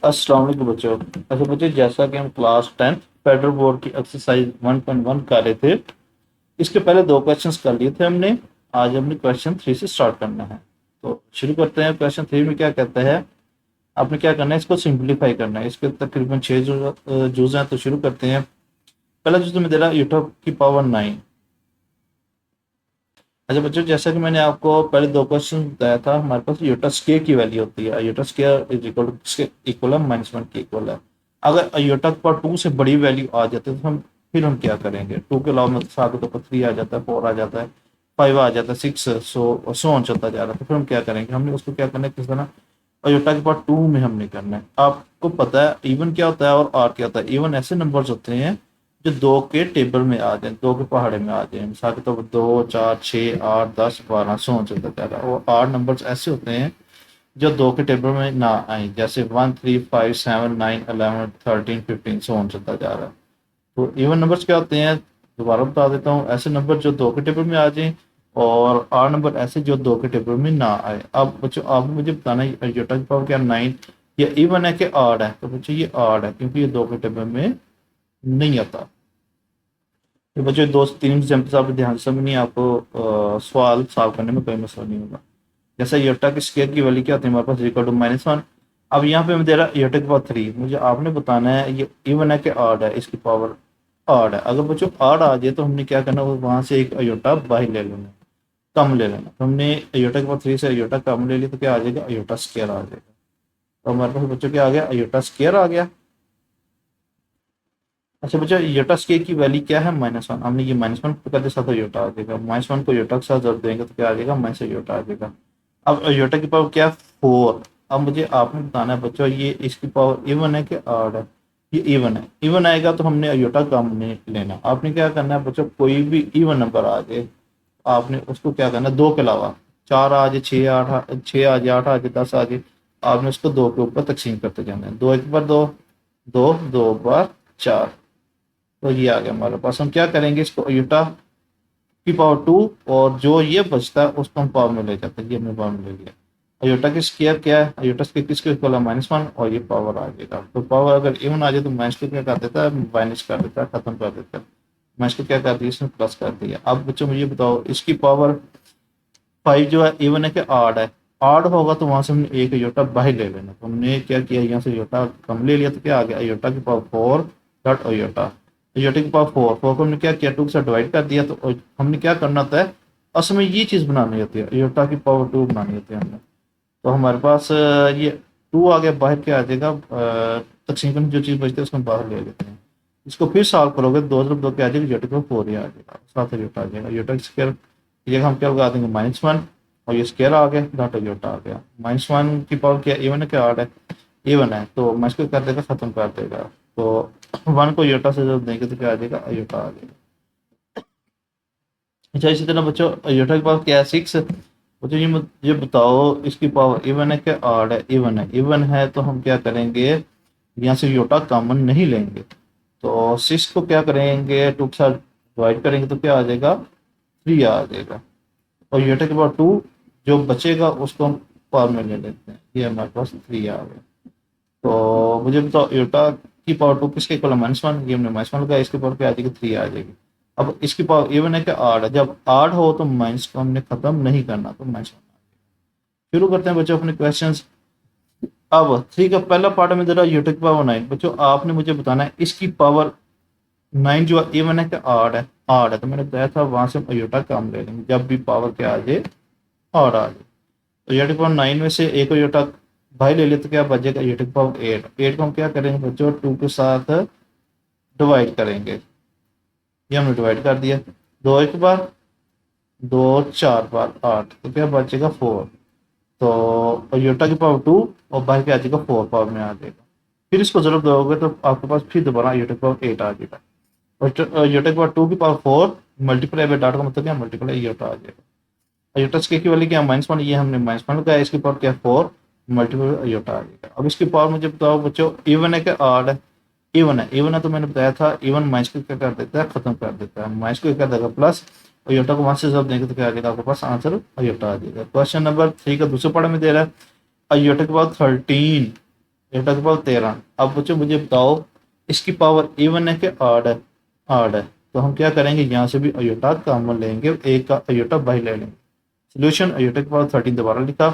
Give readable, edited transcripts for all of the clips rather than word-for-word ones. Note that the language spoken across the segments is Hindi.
अस्सलाम वालेकुम बच्चों। अच्छा बच्चों, जैसा कि हम क्लास 10 फेडरल बोर्ड की एक्सरसाइज 1.1 कर रहे थे, इसके पहले दो क्वेश्चंस कर लिए थे हमने। आज हमने क्वेश्चन 3 से स्टार्ट करना है। तो शुरू करते हैं। क्वेश्चन 3 में क्या कहता है, आपने क्या करना है, इसको सिंप्लीफाई करना है। इसके तकरीबन 6 जूज हैं। तो शुरू करते हैं। पहला जूज में दे रहा है यूटा की पावर 9। अच्छा बच्चों, जैसा कि मैंने आपको पहले दो क्वेश्चन बताया था, हमारे पास यूटा स्केयर की वैल्यू होती है। यूटा स्केयर इज इक्वल है -1 के इक्वल है। अगर अयोटा पर 2 से बड़ी वैल्यू आ जाती है तो हम क्या करेंगे। 2 के अलावा मतलब साथ तो 3 आ जाता है, 4 आ जाता है, 5 आ जाता है, 6, सो ऑन चलता जा रहा है। तो फिर हम क्या करेंगे, हमने उसको क्या करना है, किस तरह अयोटा के पार्ट 2 में हमने करना है। आपको पता है इवन क्या होता है और आर क्या होता है। इवन ऐसे नंबर्स होते हैं जो 2 के टेबल में आ जाए, 2 के पहाड़े में आ जाए। मिसाल के तौर पर 2, 4, 6, 8, 10, 12, सो चलता जा रहा है। और 8 नंबर्स ऐसे होते हैं जो 2 के टेबल में ना आए, जैसे 1, 3, 5, 7, 9, 11, 13, 15, सो चलता जा रहा है। तो इवन नंबर्स क्या होते हैं, दोबारा बता देता हूँ। ऐसे नंबर जो 2 के टेबल में आ जाए, और 8 नंबर ऐसे जो 2 के टेबल में ना आए। अब बच्चों आपको मुझे बताना है योटा की पावर क्या 9 या इवन है कि आड है। तो बच्चों ये आड है, क्योंकि ये 2 के टेबल में नहीं आता। तो बच्चों 2 से 3 एग्जाम्पल्स आप ध्यान से समझनी है, आपको सवाल सॉल्व करने में कोई मसला नहीं होगा। जैसे योटा की स्केयर की वैल्यू क्या होती है हमारे पास, इक्वल टू -1। अब यहाँ पे मैं दे रहा योटा की पावर 3। मुझे आपने बताना है ये इवन है कि ऑड है, इसकी पावर ऑड है। अगर बच्चों ऑड आ जाए तो हमने क्या करना, वहां से एक अयोटा बाहर ले लेना, कम ले लेना। तो हमने अयोटा के पावर 3 से अयोटा कम ले लिया तो क्या आ जाएगा, अयोटा स्केयर आ जाएगा। तो हमारे पास बच्चों क्या आ गया, अयोटा स्केयर आ गया। अच्छा बच्चा, योटा स्केयर की वैल्यू क्या है, -1। हमने ये -1 कर दिया साथ योटा आ जाएगा। -1 को योटा के साथ जोड़ देंगे तो क्या आ जाएगा, -योटा आ जाएगा। अब योटा की पावर क्या है, 4। अब मुझे आपने बताना है बच्चों, ये इसकी पावर इवन है कि ऑड है। ये इवन है। इवन आएगा तो हमने योटा कम नहीं लेना। आपने क्या करना है बच्चों, कोई भी इवन नंबर आ जाए आपने उसको क्या करना है, 2 के अलावा 4 आ जाए, 6, 8, 6 आ जाए, 8 आ जाए, 10 आ जाए, आपने उसको 2 के ऊपर तकसीम करते जाना है। 2 एक बार 2, 2 2 बार 4। तो ये आ गया हमारे पास। हम क्या करेंगे, इसको अयोटा की पावर 2, और जो ये बचता है उसको हम पावर में ले जाते हैं। ये हमने पावर में ले लिया। अयोटा की स्केयर क्या है, अयोटा स्केयर किसके इक्वल है, -1, और ये पावर आ जाएगा। तो पावर अगर इवन आ जाए तो माइनस को क्या कर देता है, माइनस कर देता है, खत्म कर देता है। माइनस को क्या कर दिया, इसने प्लस कर दिया। अब बच्चों मुझे बताओ, इसकी पावर 5 जो है इवन है कि आड है। आड होगा तो वहां से हमने एक अयोटा बाहर ले लेना। तो हमने क्या किया, यहाँ से अयोटा कम ले लिया तो क्या आ गया, अयोटा की पावर 4 डॉट अयोटा। अयोटा की पावर 4 को हमने क्या किया, 2 के साथ डिवाइड कर दिया। तो हमने क्या करना होता है, असल में ये चीज बनानी होती है, अयोटा की पावर 2 बनानी होती है हमने। तो हमारे पास ये 2 आ गया, बाहर क्या आ जाएगा, तकसीम करने जो चीज बचती है उसको हम बाहर ले लेते हैं। इसको फिर सॉल्व करोगे, 2 तरफ 2 क्या आ जाएगा, अयोटा की पावर 4 ही आ जाएगा, साथ अयोटा आ जाएगा। अयोटा स्क्वायर की जगह हम क्या लगा देंगे, -1, और ये स्केयर आ गया, डॉट अयोटा आ गया। -1 की पावर क्या, इवन है क्या आड है, इवन है, तो माइनस को कर देगा, खत्म कर देगा। तो 1 को अयोटा से जब देंगे तो क्या आ जाएगा, अयोटा आ जाएगा। अच्छा इसी तरह बच्चों, अयोटा की पावर क्या है, 6। बच्चों ये बताओ, इसकी पावर इवन है क्या आड है, इवन है। इवन है तो हम क्या करेंगे, यहाँ से अयोटा कॉमन नहीं लेंगे। तो 6 को क्या करेंगे, 2 के साथ डिवाइड करेंगे तो क्या आ जाएगा, 3 आ जाएगा। और योटा के बाद 2 जो बचेगा उसको हम पावर में ले लेते हैं। ये हमारे पास 3 आ गया। तो मुझे बताओ, योटा की पावर 2 किसके इक्वल है, -1। ये हमने -1 लगाया, इसके पावर क्या आ जाएगी, 3 आ जाएगी। अब इसकी पावर इवन है कि आड है, जब आड हो तो माइनस को हमने खत्म नहीं करना, तो -1। शुरू करते हैं बच्चों अपने क्वेश्चन। अब 3 का पहला पार्ट में दे रहा है योटा की पावर 9। बच्चों आपने मुझे बताना है इसकी पावर 9 जो है इवन है कि आड है, आड है। तो मैंने बताया था वहां से हम अयोटा कम ले लेंगे जब भी पावर क्या आ जाए, और आ जाए। तो एट पावर 9 में से एक योटा भाई ले ले तो क्या बचेगा, एट पावर 8। 8 को हम क्या करेंगे बच्चों, 2 के साथ डिवाइड करेंगे। ये हमने डिवाइड कर दिया। 2 एक बार, 2 4 बार 8, तो क्या बचेगा 4। तो योटा की पावर 2 और बाहर क्या आ जाएगा, 4 पावर में आ जाएगा। फिर इसको जरूर दोगे तो आपके पास फिर दोबारा योटा की पावर 8 आ जाएगा। और योटा की पावर 2 की पावर 4 मल्टीप्लाई बाय डाटा का मतलब क्या, मल्टीप्लाई योटा आ जाएगा। अयोटा स्केयर की वैल्यू क्या, -1। ये हमने -1 लगाया, इसकी पावर क्या, 4 मल्टीपल अयोटा आ जाएगा। अब इसकी पावर मुझे बताओ बच्चों, इवन है क्या आड है, इवन है। इवन है तो मैंने बताया था इवन माइनस को क्या कर देता है, खत्म कर देता है। माइनस को क्या देगा, प्लस। अयोटा को वहां से जब देंगे तो क्या आ जाएगा, आपके पास आंसर अयोटा आ जाएगा। क्वेश्चन नंबर 3 का दूसरे पार्ट में दे रहा है, अयोटा के बाद 13। अयोटा की पावर 13। अब बच्चों मुझे बताओ इसकी पावर इवन है कि ऑड है? ऑड है। तो हम क्या करेंगे, यहाँ से भी अयोटा कॉमन लेंगे, एक का अयोटा बाहर ले लेंगे। सोल्यूशन अयोटा की पावर 13 दोबारा लिखा,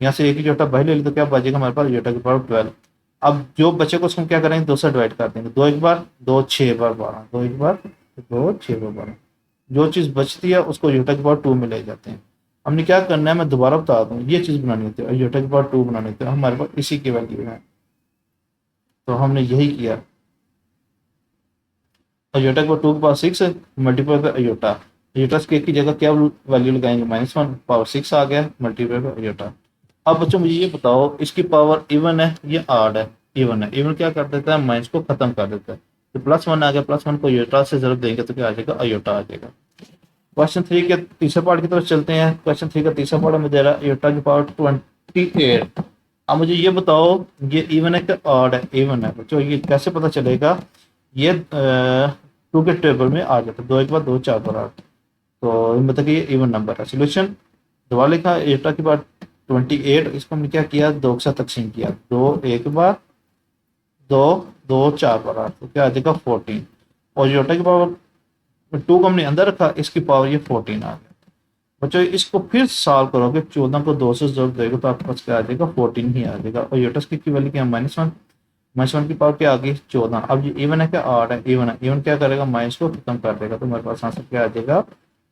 यहाँ से एक अयोटा बाहर ले लिया तो क्या बचेगा हमारे पास, अयोटा की पावर 12। अब जो बचे को उसको हम क्या करेंगे, दो से डिवाइड कर देंगे, दो एक बार, दो छः बार 12, दो एक बार, दो छः बार 12। जो चीज़ बचती है उसको अयोटा की पावर 2 में ले जाते हैं। हमने क्या करना है, मैं दोबारा बता दूँ, ये चीज़ बनानी होती है, अयोटा की पावर 2 बनानी होती है, हमारे पास इसी की वैल्यू है। तो हमने यही किया, अयोटा की पावर 2 की power 6 multiply by iota. Iota के की जगह क्या वैल्यू लगाएंगे, -1, पावर 6 आ गया मल्टीप्लाई बाय अयोटा। अब बच्चों मुझे ये बताओ इसकी पावर इवन है या ऑड है? इवन है। इवन क्या कर देता है, माइनस को खत्म कर देता है। तो +1 आ गया, +1 को अयोटा से जरूर देंगे तो क्या आ जाएगा, अयोटा आ जाएगा। क्वेश्चन 3 के तीसरे पार्ट की तरफ चलते हैं। क्वेश्चन 3 का तीसरा पार्ट में दे रहा है अयोटा की पावर 28। अब मुझे ये बताओ ये इवन है कि ऑड है? इवन है। बच्चों ये कैसे पता चलेगा, ये 2 के टेबल में आ जाता है, 2 एक बार 2 4 बार 8, तो मतलब कि ये इवन नंबर है। सोल्यूशन दोबारा लिखा, एटा के बाद 28, इसको हमने क्या किया, 2 के साथ तकसीम किया, 2 एक बार, 2 2 4 बार 8, तो क्या आ जाएगा 14। और योटा की पावर 2 को हमने अंदर रखा, इसकी पावर ये 14 आ गया। बच्चों इसको फिर सॉल्व करोगे, 14 को 2 से जरूर देगा तो आपके पास क्या आ जाएगा, 14 ही आ जाएगा। और योटस की वैल्यू क्या है, -1, -1 की पावर क्या आ गई 14। अब ये इवन है क्या, ऑड है? इवन है। इवन क्या करेगा, माइनस को खत्म कर देगा, तो हमारे पास आंसर क्या आ जाएगा,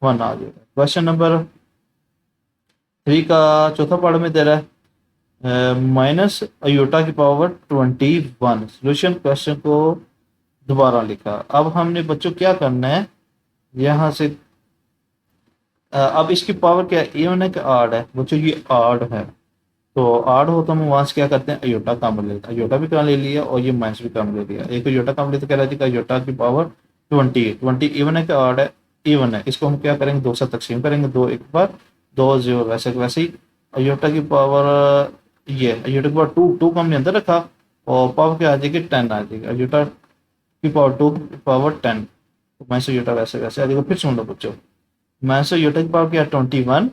1 आ जाएगा। क्वेश्चन नंबर 3 का चौथा पार्ट में दे रहा है माइनस अयोटा की पावर 21। सोल्यूशन क्वेश्चन को दोबारा लिखा। अब हमने बच्चों क्या करना है, यहाँ से अब इसकी पावर क्या है, इवन है कि ऑड है? बच्चों ये ऑड है, तो ऑड हो तो हम वहां से क्या करते हैं, अयोटा कम लेते हैं। अयोटा भी कम ले लिया और ये माइनस भी कम ले लिया, एक अयोटा कम ले तो क्या रहेगा, अयोटा की पावर 20 इवन है कि ऑड है, इवन है। इसको हम क्या करेंगे, 2 से तकसीम करेंगे, 2 एक बार, 2 0, वैसे वैसे ही अयोटा की पावर, ये अयोटा की पावर 2 को हमने अंदर रखा और पावर क्या आ जाएगी, 10 आ जाएगी। अयोटा की पावर 2 की पावर 10, तो माइनस अयोटा वैसे वैसे आ जाएगा। फिर सुन लो बच्चों, माइनस अयोटा की पावर क्या है, 21।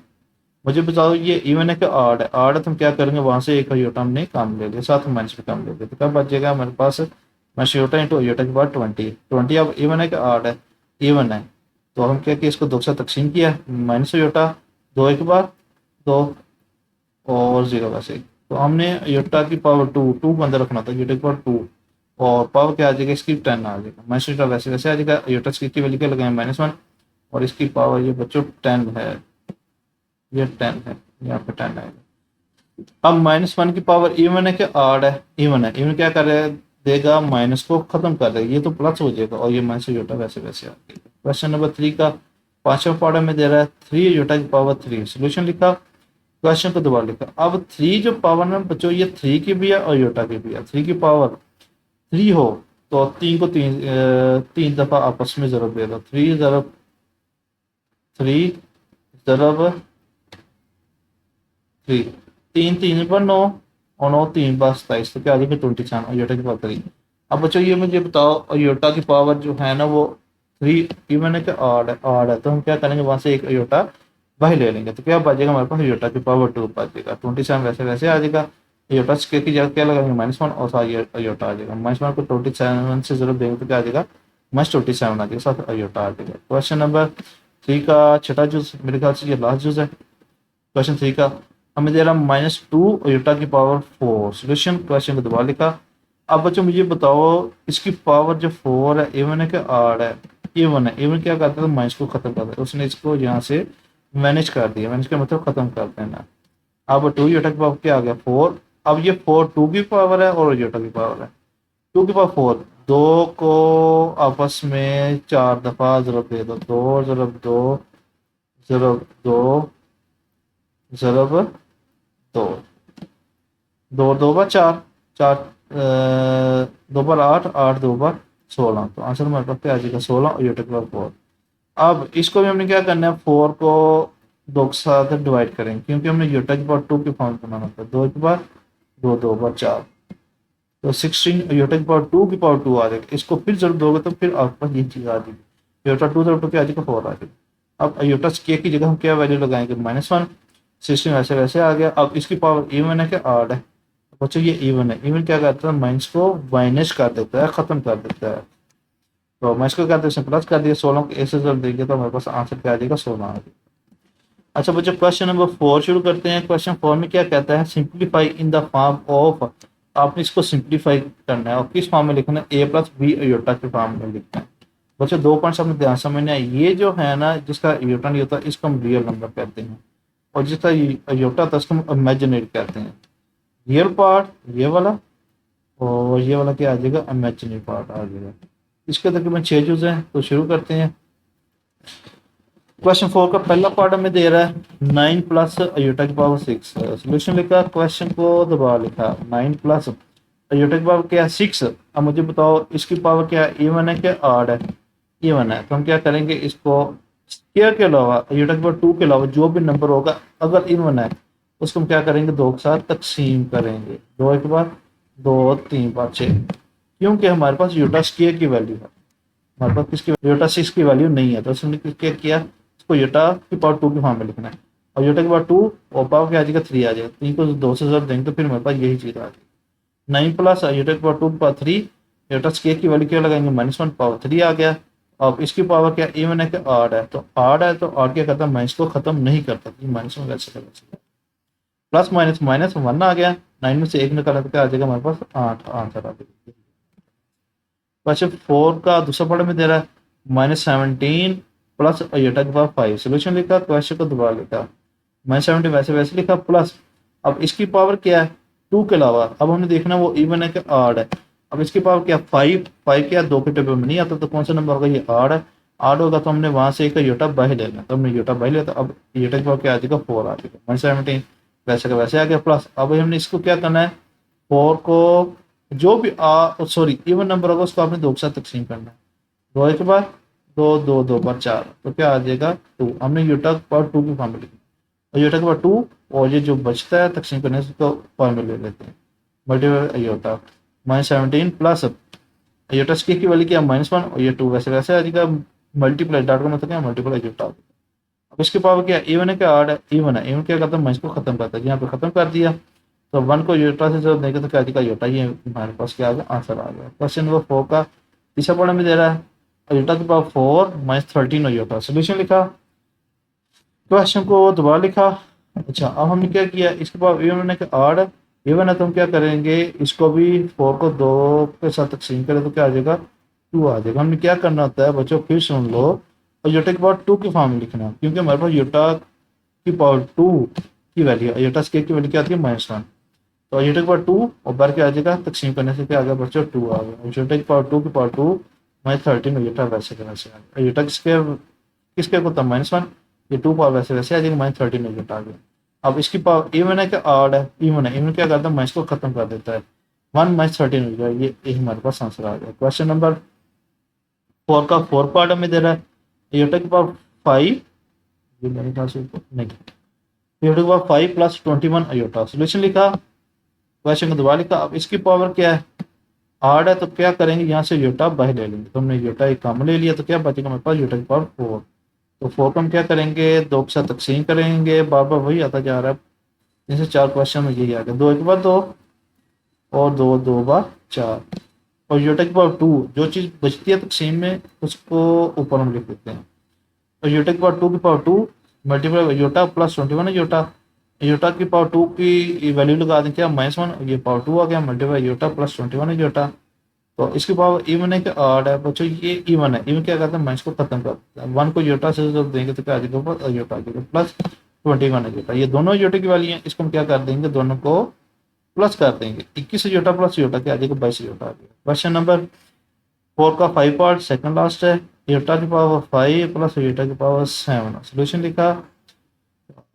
मुझे बताओ ये इवन है कि ऑड है? ऑड है तो हम क्या करेंगे, वहां से एक अयोटा हमने कम ले लिया, साथ में माइनस भी कम ले लिया, तो क्या बच जाएगा हमारे पास, माइनस अयोटा इंटू अयोटा की पावर 20। अब इवन है कि ऑड है, इवन है, तो हम क्या किया, इसको 2 से तकसीम किया, माइनस अयोटा, 2 एक बार, 2 और 0 वैसे। तो हमने अयोटा की पावर 2 को अंदर रखना था, अयोटा की पावर 2, और पावर क्या आ जाएगा इसकी, 10 आ जाएगा। माइनस अयोटा वैसे वैसे आ जाएगा, अयोटा की वैल्यू क्या लगाए, -1, और इसकी पावर ये बच्चों 10 है, ये 10 है, यहाँ पे 10 आएगा। अब -1 की पावर इवन है कि ऑड है, इवन है। इवन क्या कर रहा है, देगा माइनस को खत्म कर देगा, ये तो प्लस हो जाएगा, और ये माइनस योटा वैसे वैसे आ जाएगा। क्वेश्चन नंबर 3 का पांचवा पार्ट में दे रहा है 3 योटा की पावर 3। सोल्यूशन लिखा, क्वेश्चन को दोबारा लिखा। अब 3 जो पावर ना बच्चों, ये 3 की भी है और योटा की भी है। 3 की पावर 3 हो तो 3 को 3 दफा आपस में जरूर दे दो, 3 जरब 3 जरब 3, 3 3 पर 9 और 9 3 बार 27, तो क्या आ जाएगा 27 अयोटा की पावर 3। अब बच्चों ये मुझे बताओ अयोटा की पावर जो है ना वो 3 इवन है कि ऑड है, ऑड है, तो हम क्या करेंगे, वहां से एक अयोटा बाहर ले लेंगे, तो क्या बचेगा हमारे पास, अयोटा की पावर 2 बचेगा। 27 वैसे वैसे आ जाएगा, अयोटा की जगह क्या लगाएंगे, -1 और साथ अयोटा आ जाएगा। -1 को 27 से जरूर देंगे तो क्या आ जाएगा, -27 आ जाएगा, साथ अयोटा आ जाएगा। क्वेश्चन नंबर 3 का छठा जूस, मेरे ख्याल से ये लास्ट जूस है। क्वेश्चन 3 का हमें दे रहा -2 अयोटा की पावर 4। सोल्यूशन क्वेश्चन को दोबारा लिखा। अब बच्चों मुझे बताओ इसकी पावर जो 4 है, इवन है कि ऑड है, इवन है। इवन क्या करता है, माइनस को खत्म करता है, उसने इसको यहाँ से मैनेज कर दिया, मैनेज का मतलब खत्म कर देना। अब 2 अयोटा की पावर क्या आ गया, 4। अब ये 4 2 की पावर है और अयोटा की पावर है, 2 की पावर 4, 2 को आपस में 4 दफा जरूर दे दो, 2 जरब 2 जरब 2 जरब 2, 2 2 बार 4, 4 2 बार 8, 8 2 बार 16, तो आंसर हमारे पास क्या आ जाएगा, 16 और ये टेक्निकल 4। अब इसको भी हमने क्या करना है, 4 को 2 के साथ डिवाइड करेंगे, क्योंकि हमने यूटा की पावर 2 की फॉर्म बनाना था, 2 की बार 2 2 बार 4, तो 16 यूटा की पावर 2 की पावर 2 आ जाएगा। इसको फिर जरूर दोगे तो फिर आपके पास ये चीज़ आ जाएगी, यूटा 2 जरूर 2 क्या आ जाएगा, 4 आ जाएगा। अब यूटा के की जगह हम क्या वैल्यू लगाएंगे, -1, 16 वैसे वैसे आ गया। अब इसकी पावर इवन है कि ऑड है, बच्चों ये इवन है, इवन क्या करता है, माइनस को माइनस कर देता है, खत्म कर देता है। तो माइनस को करते हैं प्लस कर दिया, 16 को ऐसे रिजल्ट देंगे तो हमारे पास आंसर क्या आ जाएगा, 16 आ जाएगा। अच्छा बच्चों क्वेश्चन नंबर 4 शुरू करते हैं। क्वेश्चन 4 में क्या कहता है, simplify in the form of, आपने इसको सिंप्लीफाई करना है और किस फॉर्म में लिखना है, ए प्लस बी अयोटा के फॉर्म में लिखना है। बच्चों 2 पॉइंट्स अपने ध्यान समझना है, ये जो है ना जिसका अयोटा नहीं होता इसको हम रियल नंबर कहते हैं, और जिसका अयोटा होता है उसको हम इमेजिनरी कहते हैं। रियल पार्ट ये वाला, और ये वाला क्या आ जाएगा, इमेजिनरी पार्ट आ जाएगा। इसके तकरीबन 6 चूज हैं, तो शुरू करते हैं। क्वेश्चन 4 का पहला पार्ट हमें दे रहा है 9 प्लस अयोटा की पावर 6। सोल्यूशन लिखा, क्वेश्चन को दबा लिखा 9 प्लस अयोटा की पावर क्या है, 6। अब मुझे बताओ इसकी पावर क्या है, इवन है क्या ऑड है, इवन है। तो हम क्या करेंगे, इसको स्क्वायर के अलावा अयोटा की पावर 2 के अलावा जो भी नंबर होगा अगर इवन है उसको हम क्या करेंगे, 2 के साथ तकसीम करेंगे, 2 एक बार, 2 3 5 6, क्योंकि हमारे पास अयोटा स्क्वायर की वैल्यू है, हमारे पास किसकी अयोटा 6 की वैल्यू नहीं है, तो हमने क्या किया, इसको अयोटा की पावर 2 की फॉर्म में लिखना है, और अयोटा की पावर 2 और पावर क्या आ जाएगा, 3 आ जाएगा। 3 को 2 से जब देंगे तो फिर हमारे पास यही चीज आ जाएगी। 9 प्लस अयोटा की पावर 2 की पावर 3, अयोटा स्क्वायर की वैल्यू क्या लगाएंगे, -1 पावर 3 आ गया। अब इसकी पावर क्या इवन है कि ऑड है, तो ऑड है तो ऑड क्या करता है, माइनस को खत्म नहीं करता, -1 वैसे लगा, प्लस माइनस माइनस 1 आ गया, 9 में से 1 निकाला तो क्या आ जाएगा हमारे पास 8 आंसर आ जाएगा। क्वेश्चन 4 का दूसरा पार्ट में दे रहा है -17 प्लस अयोटा की पावर 5। सोल्यूशन लिखा, क्वेश्चन को दोबारा लिखा, -17 वैसे वैसे लिखा प्लस, अब इसकी पावर क्या है 2 के अलावा, अब हमने देखना वो इवन है कि ऑड है। अब इसकी पावर क्या 5, 5 क्या 2 के टेबल में नहीं आता, तो कौन सा नंबर होगा, ये ऑड है। ऑड होगा तो हमने वहां से एक अयोटा बाहर लेना, तो हमने अयोटा बाहर लिया, तो अब अयोटा की पावर क्या आ जाएगा, 4 आ जाएगा। -17 वैसे का वैसे आ गया प्लस, अब हमने इसको क्या करना है, 4 को जो भी सॉरी इवन नंबर होगा उसको आपने 2 के साथ तकसीम करना है, 2 एक बार, 2 2 2 बार 4, तो क्या आ जाएगा 2। हमने यूटा पावर 2 की फॉर्म में लिखी, और यूटा के पावर 2, और ये जो बचता है तकसीम करने से उसको फॉर्म में ले लेते हैं, multiple iota -17 plus iota square की वैल्यू क्या -1, और ये 2 वैसे वैसे आ जाएगा, मल्टीप्लाई डॉट का मतलब क्या मल्टीपल अयोटा। अब इसकी पावर क्या इवन है क्या ऑड है, इवन है, इवन क्या करता है माइनस को खत्म करता है, यहाँ पे खत्म कर दिया, तो 1 को यूटा से जब देंगे तो क्या आएगा यूटा, ये हमारे पास क्या आ गया, आंसर आ गया। क्वेश्चन नंबर 4 का तीसरा पॉइंट में दे रहा है यूटा की पावर 4 -13 यूटा। सोल्यूशन लिखा, क्वेश्चन को दोबारा लिखा। अच्छा अब हमने क्या किया, इसके पावर इवन है कि ऑड है, इवन है तो हम क्या करेंगे, इसको भी 4 को 2 के साथ तकसीम करें तो क्या आ जाएगा 2 आ जाएगा। हमने क्या करना होता है बच्चों, फिर सुन लो, और यूटा की पावर 2 की फॉर्म में लिखना, क्योंकि हमारे पास यूटा की पावर 2 की वैल्यू, यूटा स्क्वायर की वैल्यू क्या आती है -1, तो अयोटा की पावर 2 और बार क्या आ जाएगा, तकसीम करने से क्या आ गया बच्चों 2 आ गया। अयोटा की पावर 2 की पावर 2 -13 अयोटा वैसे का वैसे आ गया। अयोटा किसके को था -1, ये 2 पावर वैसे वैसे आ जाएगा, -13 अयोटा आ गया। अब इसकी पावर इवन है कि ऑड है, इवन है, इवन क्या करता है माइनस को खत्म कर देता है, 1 -13 हो जाएगा, ये हमारे पास आंसर आ गया। क्वेश्चन नंबर 4 का 4 पार्ट हमें दे रहा है अयोटा की पावर 5, ये मेरे ख्याल से नहीं, अयोटा की पावर 5 प्लस 21 अयोटा। सोल्यूशन लिखा, क्वेश्चन को दोबारा लिखा। अब इसकी पावर क्या है, ऑड है, तो क्या करेंगे यहाँ से यूटा बाहर ले लेंगे, तो हमने यूटा एक कम ले लिया, तो क्या बचेगा हमारे पास यूटा की पावर 4। तो 4 को हम क्या करेंगे, 2 के साथ तकसीम करेंगे, बार बार वही आता जा रहा है, 3 से 4 क्वेश्चन में यही आ गया, 2 एक बार 2 और 2 2 बार 4, और यूटा की पावर 2 जो चीज़ बचती है तकसीम में उसको ऊपर हम लिख देते हैं, और यूटा की पावर 2 की पावर 2 मल्टीप्लाई यूटा प्लस 21 है यूटा, यूटा की पावर 2 की वैल्यू लगा दें क्या -1, ये पावर 2 आ गया, मल्टीप्लाई यूटा प्लस 21 है यूटा। तो इसकी पावर इवन है कि ऑड है बच्चों, ये इवन है, इवन क्या करता है माइनस को खत्म करता है, 1 को यूटा से जब देंगे तो क्या आ जाएगा यूटा आ जाएगा प्लस 21 है यूटा, ये दोनों यूटा की वैल्यू है, इसको हम क्या कर देंगे, दोनों को प्लस कर देंगे, 21 यूटा प्लस यूटा क्या आ जाएगा 22 यूटा आ जाएगा। क्वेश्चन नंबर 4 का 5 पार्ट सेकंड लास्ट है, यूटा की पावर 5 प्लस यूटा की पावर 7। सोल्यूशन लिखा,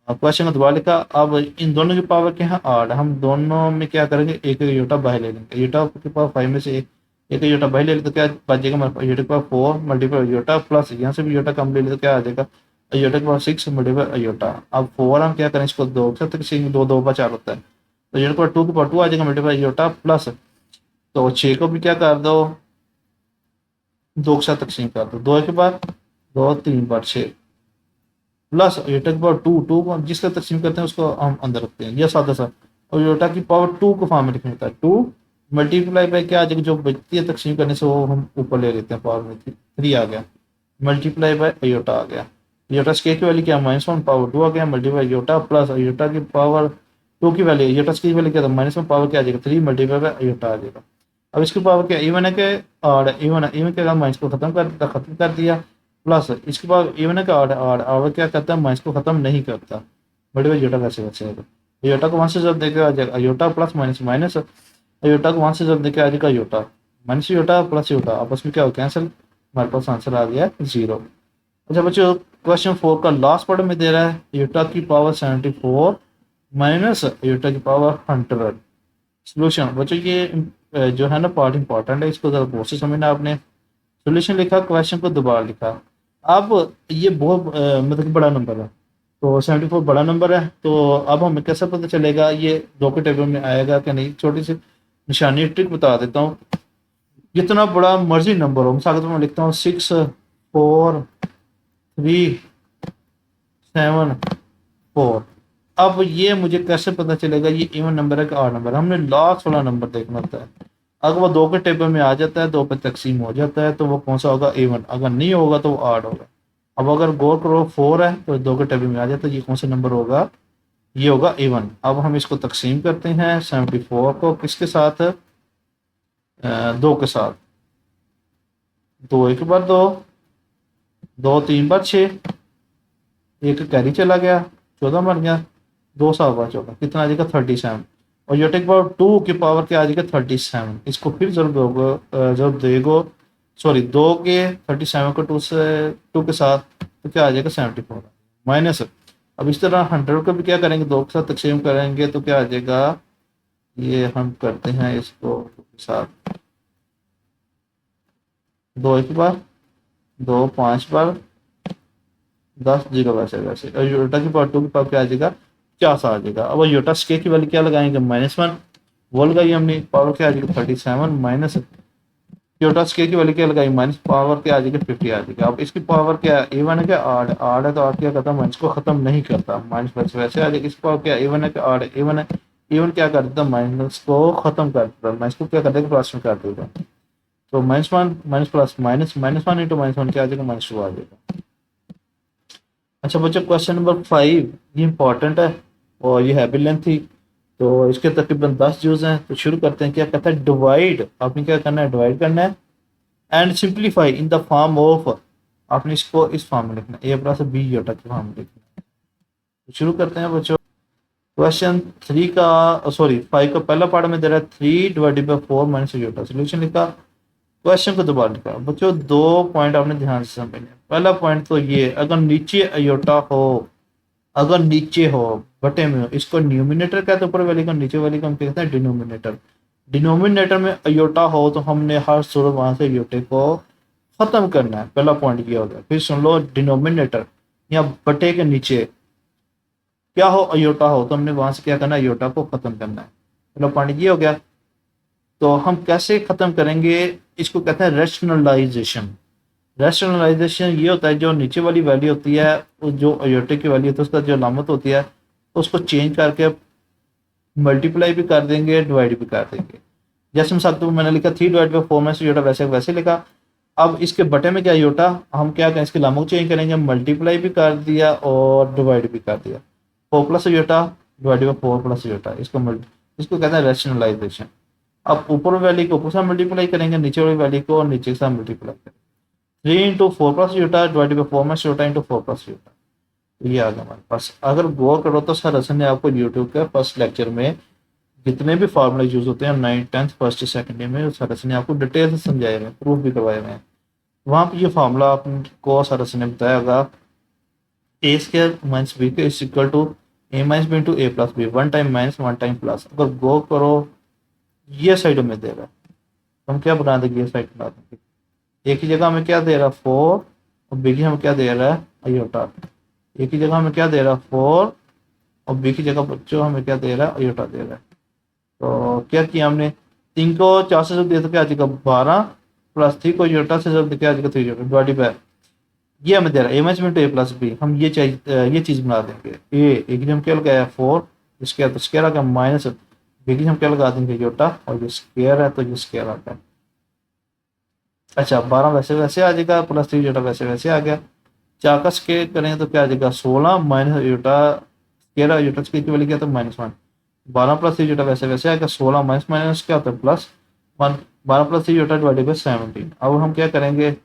क्वेश्चन को दोबारा लिखा। अब इन दोनों की पावर क्या है ऑड, हम दोनों में क्या करेंगे, एक एक यूटा बाहर ले लेंगे, यूटा की पावर 5 में से एक यूटा बाहर ले लेते तो क्या बच जाएगा हमारे पास, यूटा की पावर 4 मल्टीपल यूटा प्लस यहाँ से भी यूटा कम ले लेते तो क्या आ जाएगा यूटा की पावर 6 मल्टीपल यूटा। अब 4 हम क्या करें, इसको 2 के साथ 2 2 4 होता है, तो यूटा की पावर 2 की पावर 2 आ जाएगा मल्टीपल यूटा प्लस, तो 6 को भी क्या कर दो 2 के साथ तकसीम कर दो, 2 के बाद 2 3 बार 6 प्लस यूटा की पावर 2 2 को जिसका तकसीम करते हैं उसको हम अंदर रखते हैं, यह सादा सा और योटा की पावर 2 को फॉर्म में लिखना होता है। 2 मल्टीप्लाई बाय क्या आ जाएगा, जो बचती है तकसीम करने से वो हम ऊपर ले लेते हैं, पावर में 3 आ गया, मल्टीप्लाई बाय अयोटा आ गया। योटा स्केयर की वैल्यू क्या, -1 पावर 2 आ गया, मल्टीप्लाई योटा प्लस अयोटा की पावर 2 की वैल्यू, योटा स्केयर की वैल्यू क्या था, -1 पावर क्या आ जाएगा 3 मल्टीप्लाई बाय अयोटा आ जाएगा। अब इसकी पावर क्या, इवन है कि ऑड है, इवन है, इवन क्या माइनस को खत्म कर दिया, प्लस इसके बाद इवन है कि ऑड, ऑड क्या करता है, माइनस को खत्म नहीं करता, मल्टीप्लाई योटा कैसे बचेगा, अयोटा को 1 से जब देकर आ जाएगा iota plus minus minus, iota को 1 से जब देकर आ जाएगा iota, minus iota plus iota, आपस में क्या हो कैंसिल, हमारे पास आंसर आ गया 0। अच्छा बच्चों, क्वेश्चन 4 का लास्ट पार्ट में दे रहा है योटा की पावर 74 माइनस योटा की पावर 100। सोल्यूशन बच्चों ये जो है ना पार्ट इंपॉर्टेंट है, इसको जरा गौर से समझना आपने। सोल्यूशन लिखा, क्वेश्चन को दोबारा लिखा। अब ये बहुत मतलब बड़ा नंबर है, तो 74 बड़ा नंबर है, तो अब हमें कैसे पता चलेगा ये 2 के टेबल में आएगा कि नहीं। छोटी सी निशानी ट्रिक बता देता हूँ। जितना बड़ा मर्जी नंबर हो, मिसाल के तौर पर मैं लिखता हूँ 6 4 3 7 4। अब ये मुझे कैसे पता चलेगा ये इवन नंबर है कि ऑड नंबर है, हमने लास्ट वाला नंबर देखना होता है। अगर वो 2 के टेबल में आ जाता है, 2 पे तकसीम हो जाता है, तो वो कौन सा होगा, इवन। अगर नहीं होगा तो वो ऑड होगा। अब अगर गौर करो 4 है तो 2 के टेबल में आ जाता है, ये कौन सा नंबर होगा, ये होगा इवन। अब हम इसको तकसीम करते हैं 74 को किसके साथ, 2 के साथ, 2 1 बार 2, 2 3 बार 6, एक कैरी चला गया 14 बन गया, 2 7 बार 14, कितना आ जाएगा 37। और योटा की पावर 2 की पावर क्या आ जाएगा 37। इसको फिर जब दोगे, जब देगो सॉरी 2 के 37 को 2 के साथ, तो क्या आ जाएगा 74 माइनस। अब इस तरह 100 को भी क्या करेंगे, 2 के साथ तकसीम करेंगे तो क्या आ जाएगा, ये हम करते हैं इसको 2 के साथ, 2 1 बार 2 5 बार 10 0 वैसे वैसे। और योटा की पावर 2 की पावर क्या आ जाएगा 50 आ जाएगा। अब योटा स्केयर की वैल्यू क्या लगाएंगे, -1 वो लगाई हमने, पावर क्या आ जाएगा 37 माइनस योटा स्केयर की वैल्यू क्या लगाई, माइनस पावर क्या आ जाएगी 50 आ जाएगा। अब इसकी पावर क्या है, इवन है क्या ऑड, ऑड है तो ऑड क्या करता है, माइनस को खत्म नहीं करता, माइनस प्लस वैसे आ जाएगा। इसकी पावर क्या इवन है कि ऑड है, इवन है, इवन क्या कर देता है, माइनस को खत्म कर देता है, माइनस को क्या कर देगा प्लस में कर देगा। तो -1 माइनस प्लस माइनस, -1 इंटू -1 क्या आ जाएगा, -2 आ जाएगा। अच्छा बच्चों, क्वेश्चन नंबर 5 ये इंपॉर्टेंट है और ये है भी लेंथी, तो इसके तकरीबन 10 यूज हैं। तो शुरू करते हैं। क्या कहता है, डिवाइड, आपने क्या करना है, डिवाइड करना है and simplify in the form of, आपने इसको इस फॉर्म में लिखना है, a प्लस b योटा के फॉर्म में लिखना है। तो शुरू करते हैं बच्चों। क्वेश्चन 3 का सॉरी 5 का पहला पार्ट में दे रहा है 3 divided by 4 minus iota. Solution लिखा, क्वेश्चन को दोबारा लिखा। बच्चों 2 पॉइंट आपने ध्यान से समझने। पहला पॉइंट तो ये, अगर नीचे अयोटा हो, अगर नीचे हो बटे में हो, इसको न्यूमिनेटर कहते हैं, ऊपर वाले को, नीचे वाले को हम कहते हैं डिनोमिनेटर। डिनोमिनेटर में अयोटा हो तो हमने हर सूरत वहां से अयोटे को खत्म करना है, पहला पॉइंट ये हो गया। फिर सुन लो, डिनोमिनेटर या बटे के नीचे क्या हो, अयोटा हो, तो हमने वहां से क्या करना है, अयोटा को खत्म करना है, पहला पॉइंट ये हो गया। तो हम कैसे खत्म करेंगे, इसको कहते हैं रैशनलाइजेशन। रैशनलाइजेशन ये होता है, जो नीचे वाली वैल्यू होती है, जो अयोटे की वैल्यू होती है, उसका जो अलामत होती है, तो उसको चेंज करके मल्टीप्लाई भी कर देंगे, डिवाइड भी कर देंगे। जैसे मिसाल तो मैंने लिखा 3 डिवाइड बाई 4 में से योटा, वैसे वैसे लिखा। अब इसके बटे में क्या योटा, हम क्या करें, इसके अलामत चेंज करेंगे, मल्टीप्लाई भी कर दिया और डिवाइड भी कर दिया। 4 plus iota divide by 4 plus Yotta, इसको कहते हैं रैशनलाइजेशन। अब ऊपर वैल्यू को ऊपर से मल्टीप्लाई करेंगे, नीचे वाली वैल्यू को और नीचे से मल्टीप्लाई करेंगे। 3 into 4 plus iota divide by 4 minus iota into 4 plus iota, ये आ गया हमारे पास। अगर गौर करो तो सर हसन ने आपको यूट्यूब के फर्स्ट लेक्चर में जितने भी फार्मूले यूज होते हैं 9th 10th first second year में, सर हसन ने आपको डिटेल से समझाए हुए, प्रूफ भी करवाए हुए हैं। वहाँ पे ये फार्मूला आपको सर हसन ने बताया होगा, A square minus B is equal to A minus B into A plus B, 1 time minus 1 time plus. अगर गौर करो ये साइड में दे रहा है, तो हम क्या बना देंगे, ये साइड बना देंगे। एक ही जगह हमें क्या दे रहा है 4, और बी की हमें क्या दे रहा है अयोटा। एक ही जगह हमें क्या दे रहा है 4, और बी की जगह बच्चों हमें क्या दे रहा है अयोटा दे रहा है। तो क्या किया हमने, 3 को 4 से जब दिया तो क्या आ जाएगा 12, प्लस 3 को अयोटा से जब क्या आ जाएगा 3 डिवाइड बाय, ये हमें दे रहा है ए minus into A plus B. हम ये चीज बना देंगे। ए एक हम क्या लगाया 4, स्केयर तो स्केयर आ गया, माइनस बी की हम क्या लगा देंगे योटा, और ये स्केयर है तो ये स्केयर आ गया। अच्छा 12 वैसे वैसे आ जाएगा, प्लस 3 योटा वैसे वैसे आ गया। 4 का स्केयर करेंगे तो क्या आ जाएगा 16 minus iota square, iota square की वैल्यू क्या था -1। 12 प्लस 3 योटा वैसे वैसे आएगा, 16 माइनस माइनस क्या होता है +1। 12 प्लस 3 योटा डिवाइडेड बाई 17। अब हम क्या करेंगे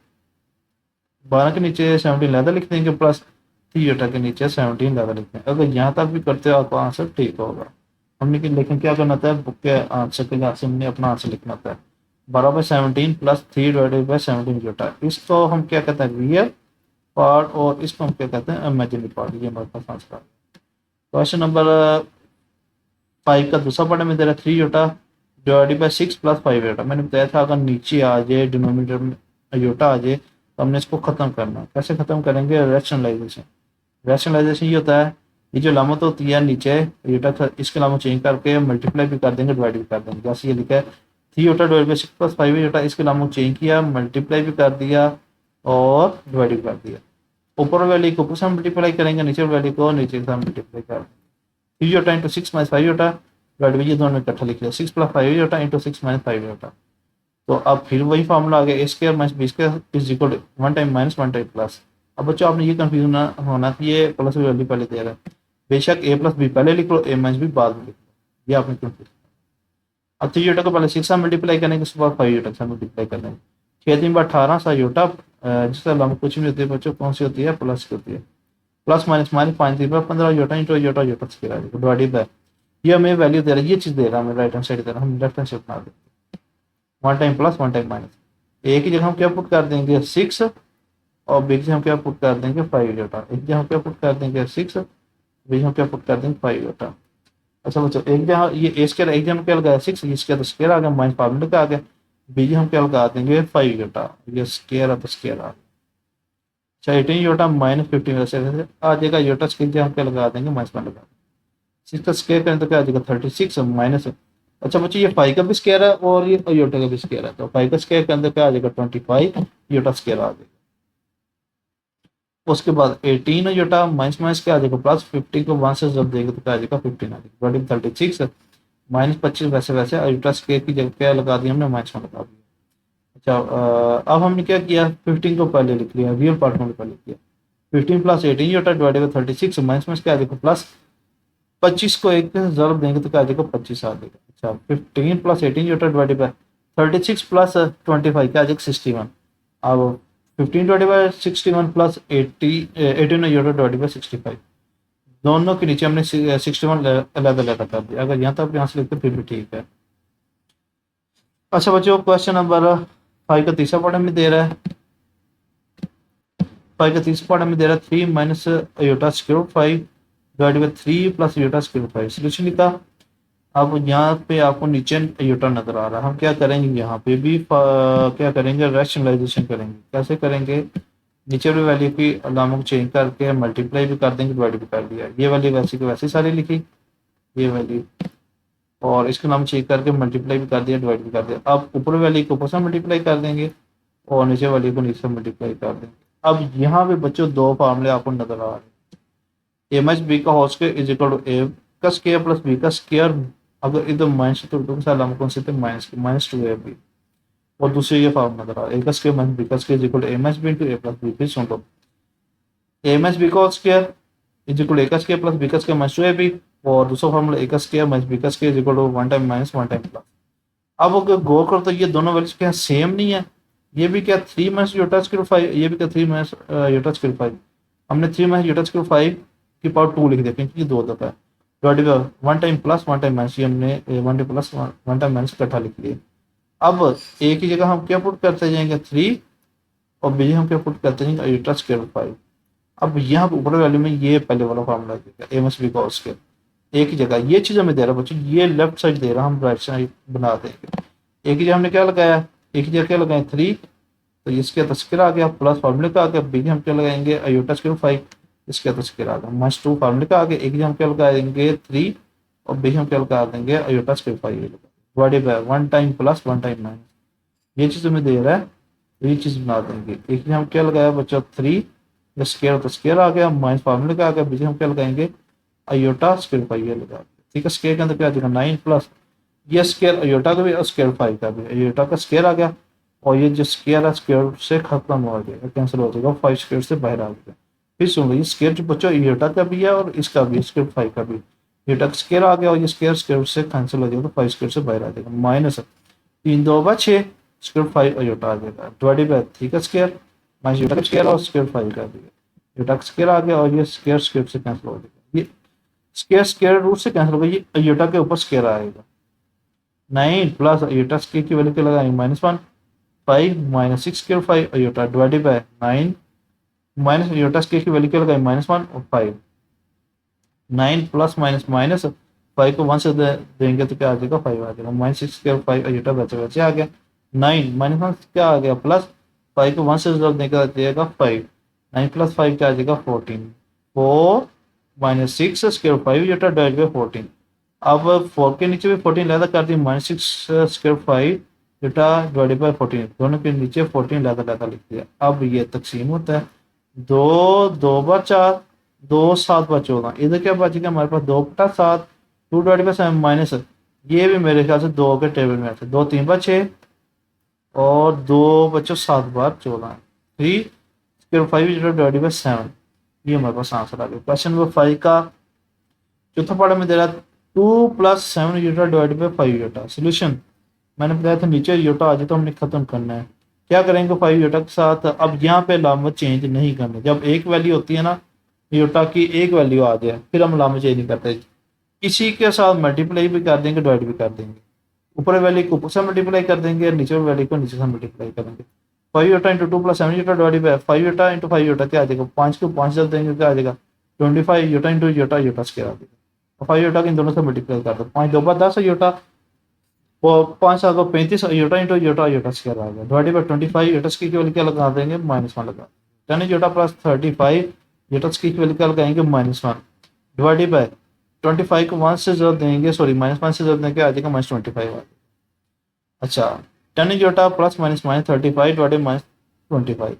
12 के नीचे 17 ज़्यादा लिख देंगे, प्लस 3 योटा के नीचे 17 ज़्यादा लिख देंगे। अगर यहाँ तक भी करते हो आपका आंसर ठीक होगा। हमने लेकिन क्या करना था, बुक के आंसर के लिए हमने अपना आंसर लिखना था 12/17 प्लस 3/17 योटा। इसको हम क्या कहते हैं रियल पार्ट, और इसको हम क्या कहते हैं इमेजिनरी पार्ट। ये हमारे पास आंसर। क्वेश्चन नंबर 5 का दूसरा पार्ट में दे रहा है 3 iota divided by 6 plus 5 iota. मैंने बताया था अगर नीचे आ जाए डिनोमिनेटर में योटा आ जाए तो हमने इसको खत्म करना है। कैसे खत्म करेंगे, रैशनलाइजेशन। रैशनलाइजेशन ये होता है, ये जो लामत होती है नीचे योटा, इसके लामत चेंज करके मल्टीप्लाई भी कर देंगे, डिवाइड भी कर देंगे। जैसे ये लिखा है 3 iota divide by 6 plus 5 iota, इसके लामत चेंज किया, मल्टीप्लाई भी कर दिया और डिवाइड भी कर दिया। ऊपर वैल्यू को ऊपर से मल्टीप्लाई करेंगे, नीचे वैल्यू को नीचे से मल्टीप्लाई कर देंगे। 3 iota into 6 minus 5 iota divide by, ये दोनों इकट्ठा लिख लिया 6 plus 5 iota into 6 minus 5 iota. तो अब फिर वही फार्मूला आ गया A square minus B square is equal to 1 time minus 1 time plus. अब बच्चों आपने ये कंफ्यूजन होना कि ये प्लस की वैल्यू पहले दे रहा है, बेशक ए प्लस बी पहले लिख लो, ए माइनस बी बाद में लिख लो, ये आपने कंफ्यूज। अब 3 योटा को पहले 6 से मल्टीप्लाई करेंगे, उसके बाद 5 योटा से मल्टीप्लाई कर लेंगे। 6 3 बार 18 सा योटा, जिससे अलावा कुछ नहीं होती है बच्चों, कौन सी होती है प्लस की होती है। प्लस माइनस माइनस 5 3 बार 15 iota into iota iota square आ जाएगा डिवाइडेड बाय, ये हमें वैल्यू दे रहा है, ये चीज़ दे रहा है हमें राइट हैंड साइड दे रहा है, हम लेफ्ट हैंड साइड बना देते हैं 1 टाइम प्लस 1 टाइम माइनस। ए की जगह हम क्या पुट कर देंगे 6, और बी की जगह हम क्या पुट कर देंगे 5 योटा। एक जगह हम क्या पुट कर देंगे 6, बी जगह हम क्या पुट कर देंगे 5 योटा। अच्छा बच्चों एक जगह ये ए स्क्वायर, एक जगह क्या लगाया 6, ये स्क्वायर तो स्क्वायर आ गया, माइनस फार्मूले का आ गया। बी जगह हम क्या लगा देंगे 5 योटा, ये स्क्वायर है तो स्क्वायर आ गया। अच्छा 18 योटा माइनस 15 वैसे वैसे आ जाएगा, योटा स्क्वायर जगह हम क्या लगा देंगे -1 लगा देंगे। 6 का स्क्वायर करें तो क्या आ जाएगा 36 माइनस। अच्छा बच्चों ये 5 का भी स्क्वायर है और ये योटा का भी स्क्वायर है, तो 5 का स्क्वायर के अंदर क्या आ जाएगा 25 योटा स्क्वायर आ जाएगा। उसके बाद 18 योटा माइनस माइनस क्या आ जाएगा प्लस, 50 को 1 से जब देंगे तो क्या आ जाएगा 15 आ जाएगा, 36 माइनस 25 वैसे वैसे योटा स्क्वायर की जगह क्या लगा दिया हमने -1 लगा दिया। अच्छा अब हमने क्या किया 15 को पहले लिख लिया, रियल पार्ट में पहले लिख लिया। 15 plus 18 iota divided by 36 minus minus क्या आ जाएगा प्लस, 25 को एक से जरूर देंगे तो क्या आ जाएगा 25 आ जाएगा। अच्छा 15 plus 18 iota divided by 36 plus 25 क्या आ जाएगा 61। अब 15 divided by 61 plus 18 iota divided by 65, दोनों के नीचे हमने 61 अलग अलग कर दिया। अगर यहाँ तक आंसर लिखते फिर भी ठीक है। अच्छा बच्चों क्वेश्चन नंबर 5 का तीसरा पार्ट हमें दे रहा है, 5 का तीसरा पार्ट हमें दे रहा है 3 minus iota square 5 divide by 3 plus iota square 5। Solution लिखा। अब यहाँ पे आपको नीचे योटा नजर आ रहा है, हम क्या करेंगे यहाँ पे भी क्या करेंगे रैशनलाइजेशन करेंगे। कैसे करेंगे, नीचे वाली वैल्यू की अलामों को चेंज करके मल्टीप्लाई भी कर देंगे, डिवाइड भी कर दिया। ये वैल्यू वैसे की वैसे सारी लिखी, ये वैल्यू, और इसके नाम चेक करके मल्टीप्लाई भी कर दिया, डिवाइड भी कर दिया। अब ऊपर वैल्यू को ऊपर से मल्टीप्लाई कर देंगे और नीचे वैल्यू को नीचे से मल्टीप्लाई कर देंगे। अब यहाँ पे बच्चों दो फार्मूले आपको नजर आ रहे हैं, ए माइनस बी का whole square is equal to ए का स्क्वायर प्लस बी का स्क्वायर। अगर इधर माइनस तो कौन से थे -2ab, और दूसरे ये फार्मूला नजर आ रहा है ए का स्क्वायर माइनस बी का square is equal to A minus B into A plus B. फिर सुन लो ए माइनस बी का whole square is equal to ए का स्क्वायर प्लस बी का स्क्वायर माइनस 2ab, और दूसरा फार्मूला ए का स्क्वायर माइनस बी का square is equal to 1 time minus 1 time plus. अब अगर गौर करो तो ये दोनों वैल्यूज क्या सेम नहीं है, ये भी क्या 3 माइनस योटा स्क्वायर 5, ये भी क्या 3 माइनस योटा स्क्वायर 5। हमने 3 माइनस योटा स्क्वायर 5 की पावर 2 लिख दिया क्योंकि ये 2 दफा है, divided by 1 time plus 1 time minus, ये हमने 1 टाइम प्लस 1 टाइम माइनस इकट्ठा लिख लिया। अब ए की जगह हम क्या पुट करते जाएंगे 3, और बी हम क्या पुट करते जाएंगे योटा स्क्वायर 5। अब यहाँ पर ऊपर वैल्यू में ये पहले वाला फार्मूला ए माइनस बी का होल स्क्वायर, एक ही जगह ये चीज हमें दे रहा है बच्चों, ये लेफ्ट साइड दे रहा, हम राइट साइड बना देंगे। एक ही जगह हमने क्या लगाया, एक ही जगह क्या लगाए 3, तो इसके तस्कर आ गया प्लस फार्मूले का आ गया। बी हम क्या लगाएंगे अयोटा स्क्वायर 5, इसके तस्कर आ गया -2 फार्मूले का आ गया। एक जगह हम क्या लगाएंगे 3, और बी हम क्या लगा देंगे iota square 5 divided by 1 time plus 1 time minus, ये चीज हमें दे रहा है, ये चीज बना देंगे। एक जगह हम क्या लगाया बच्चों 3, स्क्वायर तो स्क्वायर आ गया, माइनस फार्मूले का आ गया। बी हम क्या लगाएंगे अयोटा स्क्वायर 5 ये लगा। ठीक है। स्केयर के अंदर क्या आ जाएगा 9 प्लस ये स्केयर अयोटा का भी और स्केयर 5 का भी, अयोटा का स्केयर आ गया और ये जो स्केयर है स्केयर से खत्म हो जाएगा, कैंसिल हो जाएगा, 5 स्केयर से बाहर आ जाएगा। फिर सुन लो, ये स्केयर जो बच्चों अयोटा का भी है और इसका भी स्केयर 5 का भी, अयोटा का स्केयर आ गया और ये स्केयर स्केयर से कैंसिल हो जाएगा, तो 5 स्केयर से बाहर आ जाएगा, माइनस 3 2 6 स्केयर 5 अयोटा आ जाएगा, डिवाइडेड बाय ठीक है स्केयर माइनस अयोटा का स्केयर और स्केयर 5 का भी, अयोटा का स्केयर आ गया और ये स्केयर स्केयर से कैंसिल हो जाएगा, ये स्केयर स्केयर रूट से कैंसिल होगा, ये अयोटा के ऊपर स्केयर आएगा 9 प्लस अयोटा स्केयर की वैल्यू क्या लगाएंगे -1 5 minus 6 square 5 iota divided by 9 minus iota square की वैल्यू क्या लगाएंगे -1 और 5 9 प्लस माइनस माइनस 5 को 1 से देंगे तो क्या आ जाएगा 5 आ जाएगा, माइनस 6 स्केयर 5 अयोटा बचे बचे आ गया 9 माइनस 1 क्या आ गया प्लस 5 को 1 से जब देंगे आ जाएगा 5 9 प्लस 5 क्या आ जाएगा 14 4 minus 6 square 5 iota divide by 14। अब 4 के नीचे भी 14 लैदा कर दी, minus 6 square 5 iota divide by 14, दोनों के नीचे 14 लैदा लैदा लिख दिया। अब ये तकसीम होता है 2 2 बार 4 2 7 बार 14, इधर क्या बचेगा हमारे पास 2 बटा 7 2 डिवाइड बाय 7 माइनस, ये भी मेरे ख्याल से 2 के टेबल में आता है, 2 3 बार 6 और 2 बच्चों 7 बार 14 3 स्केयर 5 डिवाइड बाय 7, ये हमारे पास आंसर आ गया। क्वेश्चन नंबर 5 का चौथा पार्ट में दे रहा है 2 plus 7 Utah divide by 5 Utah. Solution मैंने बताया था नीचे यूटा आ जाए तो हमने खत्म करना है, क्या करेंगे 5 यूटा के साथ, अब यहाँ पे अलामत चेंज नहीं करनी, जब एक वैल्यू होती है ना यूटा की एक वैल्यू आ जाए फिर हम अलामत चेंज नहीं करते, इसी के साथ मल्टीप्लाई भी कर देंगे डिवाइड भी कर देंगे, ऊपर वैल्यू को ऊपर से मल्टीप्लाई कर देंगे नीचे वैल्यू को नीचे से मल्टीप्लाई करेंगे। 5 Utah into 2 plus 7 Utah divide by 5 Utah into 5 Utah क्या आ जाएगा, 5 को 5 जब देंगे क्या आ जाएगा 25 iota into Utah Utah square आ जाएगा, 5 यूटा के इन दोनों से मल्टीप्लाई कर दो, 5 2 बार 10 यूटा और 5 7 को 35 iota into Utah Utah square आ गया, डिवाइडेड बाय 25 यूटा की वैल्यू क्या लगा देंगे -1 लगा, 10 यूटा प्लस 35 यूटा की वैल्यू क्या लगाएंगे -1 डिवाइडेड बाय 25 को 1 से जब देंगे सॉरी -1 से जब देंगे आ जाएगा -25 आ जाएगा। अच्छा 10 यूटा प्लस माइनस -35 डिवाइडेड -25,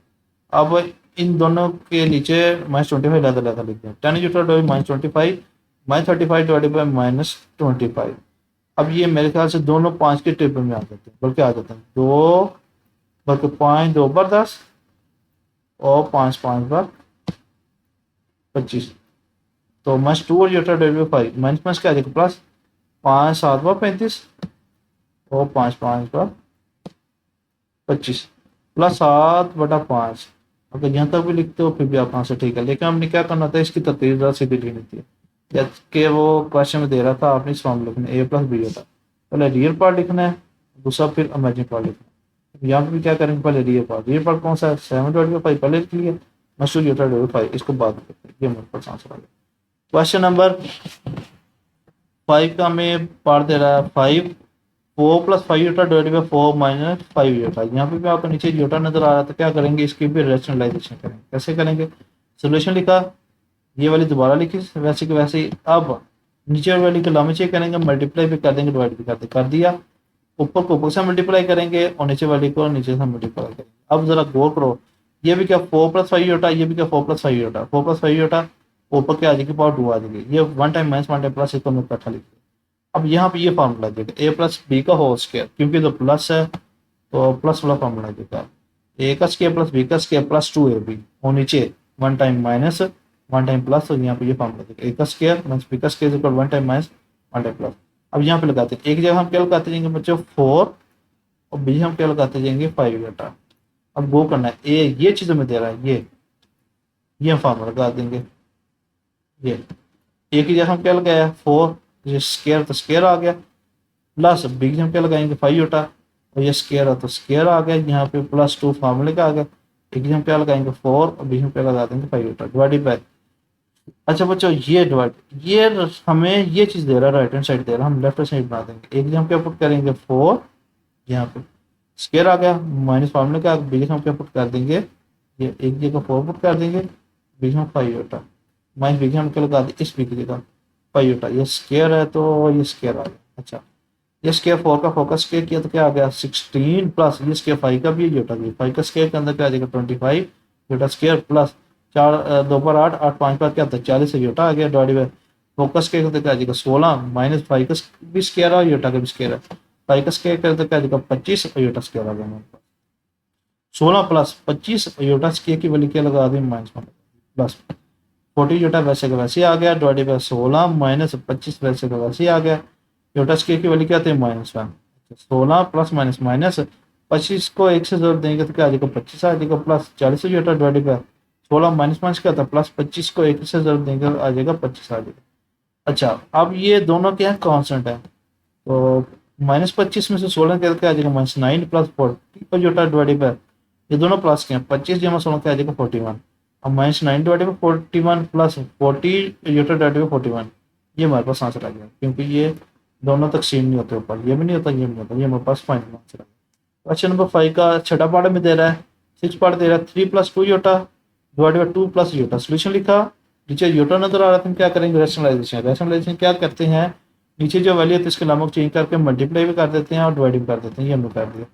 अब इन दोनों के नीचे -25 लैदा लैदा लिख दें, 10 यूटा डिवाइड -25 -35 डिवाइडेड बाय -25, अब ये मेरे ख्याल से दोनों 5 के टेबल में आ जाते हैं, बल्कि आ जाते हैं 2 बल्कि 5 2 बार 10 और 5 5 बार 25, तो -2 और यूटा डिवाइड बाय 5 माइनस क्या आ जाएगा प्लस 5 7 बार 35 और 5 5 बार 25 प्लस 7/5, अगर यहाँ तक भी लिखते हो फिर भी आप आंसर ठीक है, लेकिन हमने क्या करना था इसकी तरतीब ज़रा सीधी लिखनी थी, जबकि वो क्वेश्चन में दे रहा था आपने इस फॉर्म लिखना ए प्लस बी होता, पहले रियल पार्ट लिखना है दूसरा फिर इमेजिन पार्ट लिखना है, यहाँ पे भी क्या करेंगे पहले रियल पार्ट कौन सा है 7/5 पहले लिख लिया, मशहूर यूटा डिवाइड 5 इसको बाद में लिखते हैं, ये मेरे पास आंसर आ गया। क्वेश्चन नंबर 5 का हमें पार्ट दे रहा है 5 4 plus 5 Utah divide by 4 minus 5 Utah, यहाँ पे भी आपको नीचे यूटा नजर आ रहा था, क्या करेंगे इसकी भी रैशनलाइजेशन करेंगे, कैसे करेंगे सोल्यूशन लिखा ये वाली दोबारा लिखी वैसे कि वैसे ही, अब नीचे वाली को लामचे करेंगे मल्टीप्लाई भी कर देंगे डिवाइड भी कर दिया, ऊपर को ऊपर से मल्टीप्लाई करेंगे और नीचे वाली को नीचे से मल्टीप्लाई करेंगे। अब जरा गौर करो ये भी क्या 4 प्लस 5 यूटा, ये भी क्या 4 प्लस 5 यूटा, 4 प्लस 5 यूटा ऊपर क्या आ जाएगी पावर 2 आ जाएगी, ये 1 टाइम माइनस 1 टाइम प्लस इसको मैं इकट्ठा लिख दिया। अब यहाँ पे ये फार्मूला देगा ए प्लस बी का होल स्क्वायर, क्योंकि तो प्लस है तो प्लस वाला फार्मूला देगा ए का स्क्वायर प्लस बी का स्क्वायर प्लस 2ab और नीचे 1 टाइम माइनस 1 टाइम प्लस, तो यहाँ पे ये फार्मूला देगा ए का स्क्वायर माइनस बी का square equal 1 time minus 1 time plus. अब यहाँ पे लगाते हैं एक जगह हम क्या लगाते जाएंगे बच्चों 4 और बी हम क्या लगाते जाएंगे 5 यूटा। अब वो करना है ए ये चीज़ हमें दे रहा है ये हम फार्मूला लगा देंगे, ये ए की जगह हम क्या लगाया 4 ये स्क्वायर तो स्क्वायर आ गया, प्लस बी हम क्या लगाएंगे 5 यूटा और ये स्क्वायर है तो स्क्वायर आ गया, यहाँ पे प्लस 2 फार्मूले का आ गया, एक हम क्या लगाएंगे 4 और बी हम क्या लगा देंगे 5 यूटा डिवाइडेड बाय। अच्छा बच्चों ये डिवाइड ये हमें ये चीज़ दे रहा है राइट हैंड साइड दे रहा है, हम लेफ्ट हैंड साइड बना देंगे, एक हम क्या पुट करेंगे 4 यहाँ पे स्क्वायर आ गया माइनस फार्मूले का, बी हम क्या पुट कर देंगे ये एक जगह 4 पुट कर देंगे, बी हम 5 यूटा माइनस बी हम क्या लगा दें इस बी की जगह 5 यूटा, ये स्क्वायर है तो ये स्क्वायर आ गया। अच्छा ये स्क्वायर 4 का फोकस स्क्वायर किया तो क्या आ गया 16 प्लस ये स्क्वायर 5 का भी यूटा भी 5 का स्क्वायर के अंदर क्या आ जाएगा 25 यूटा स्क्वायर प्लस 4 2 पर 8 8 5 पर क्या था 40 यूटा आ गया डिवाइड बाय फोकस के करते क्या आ जाएगा 16 माइनस फाइव का भी स्केयर है, योटा का भी स्केयर है, फाइव का स्केयर करते क्या आ जाएगा 25 और योटा स्केयर आ जाएगा 16 प्लस 25 योटा स्केयर की वैल्यू क्या लगा दें -1 प्लस 40 योटा वैसे का वैसे आ गया डिवाइडेड बाय 16 माइनस 25 वैसे का वैसे आ गया। योटा स्केयर की वैल्यू क्या आती है -1, 16 प्लस माइनस माइनस 25 को 1 से जोड़ देंगे तो क्या आ जाएगा 25 आ जाएगा plus 40 iota divided by 16 minus minus क्या था प्लस 25 को 1 से जोड़ देंगे तो आ जाएगा 25 आ जाएगा। अच्छा अब ये दोनों क्या है कांस्टेंट है तो -25 में से 16 क्या आ जाएगा -9 प्लस 40 योटा डिवाइडेड बाय ये दोनों प्लस के हैं 25 जमा 16 क्या आ जाएगा 41। अब -9 divided by 41 plus 40 iota divided by 41 ये हमारे पास आंसर आ गया क्योंकि ये दोनों तकसीम नहीं होते ऊपर, ये भी नहीं होता ये भी नहीं होता, ये हमारे पास फाइनल आंसर है। क्वेश्चन नंबर 5 का छठा पार्ट में दे रहा है 6 पार्ट दे रहा है 3 + 2 iota divided by 2 + iota solution लिखा। नीचे योटा नजर आ रहा था हम क्या करेंगे रैशनलाइजेशन क्या करते हैं नीचे जो वैल्यू है इसके नामक चेंज करके मल्टीप्लाई भी कर देते हैं और डिवाइड भी कर देते हैं, ये हमने कर दिया।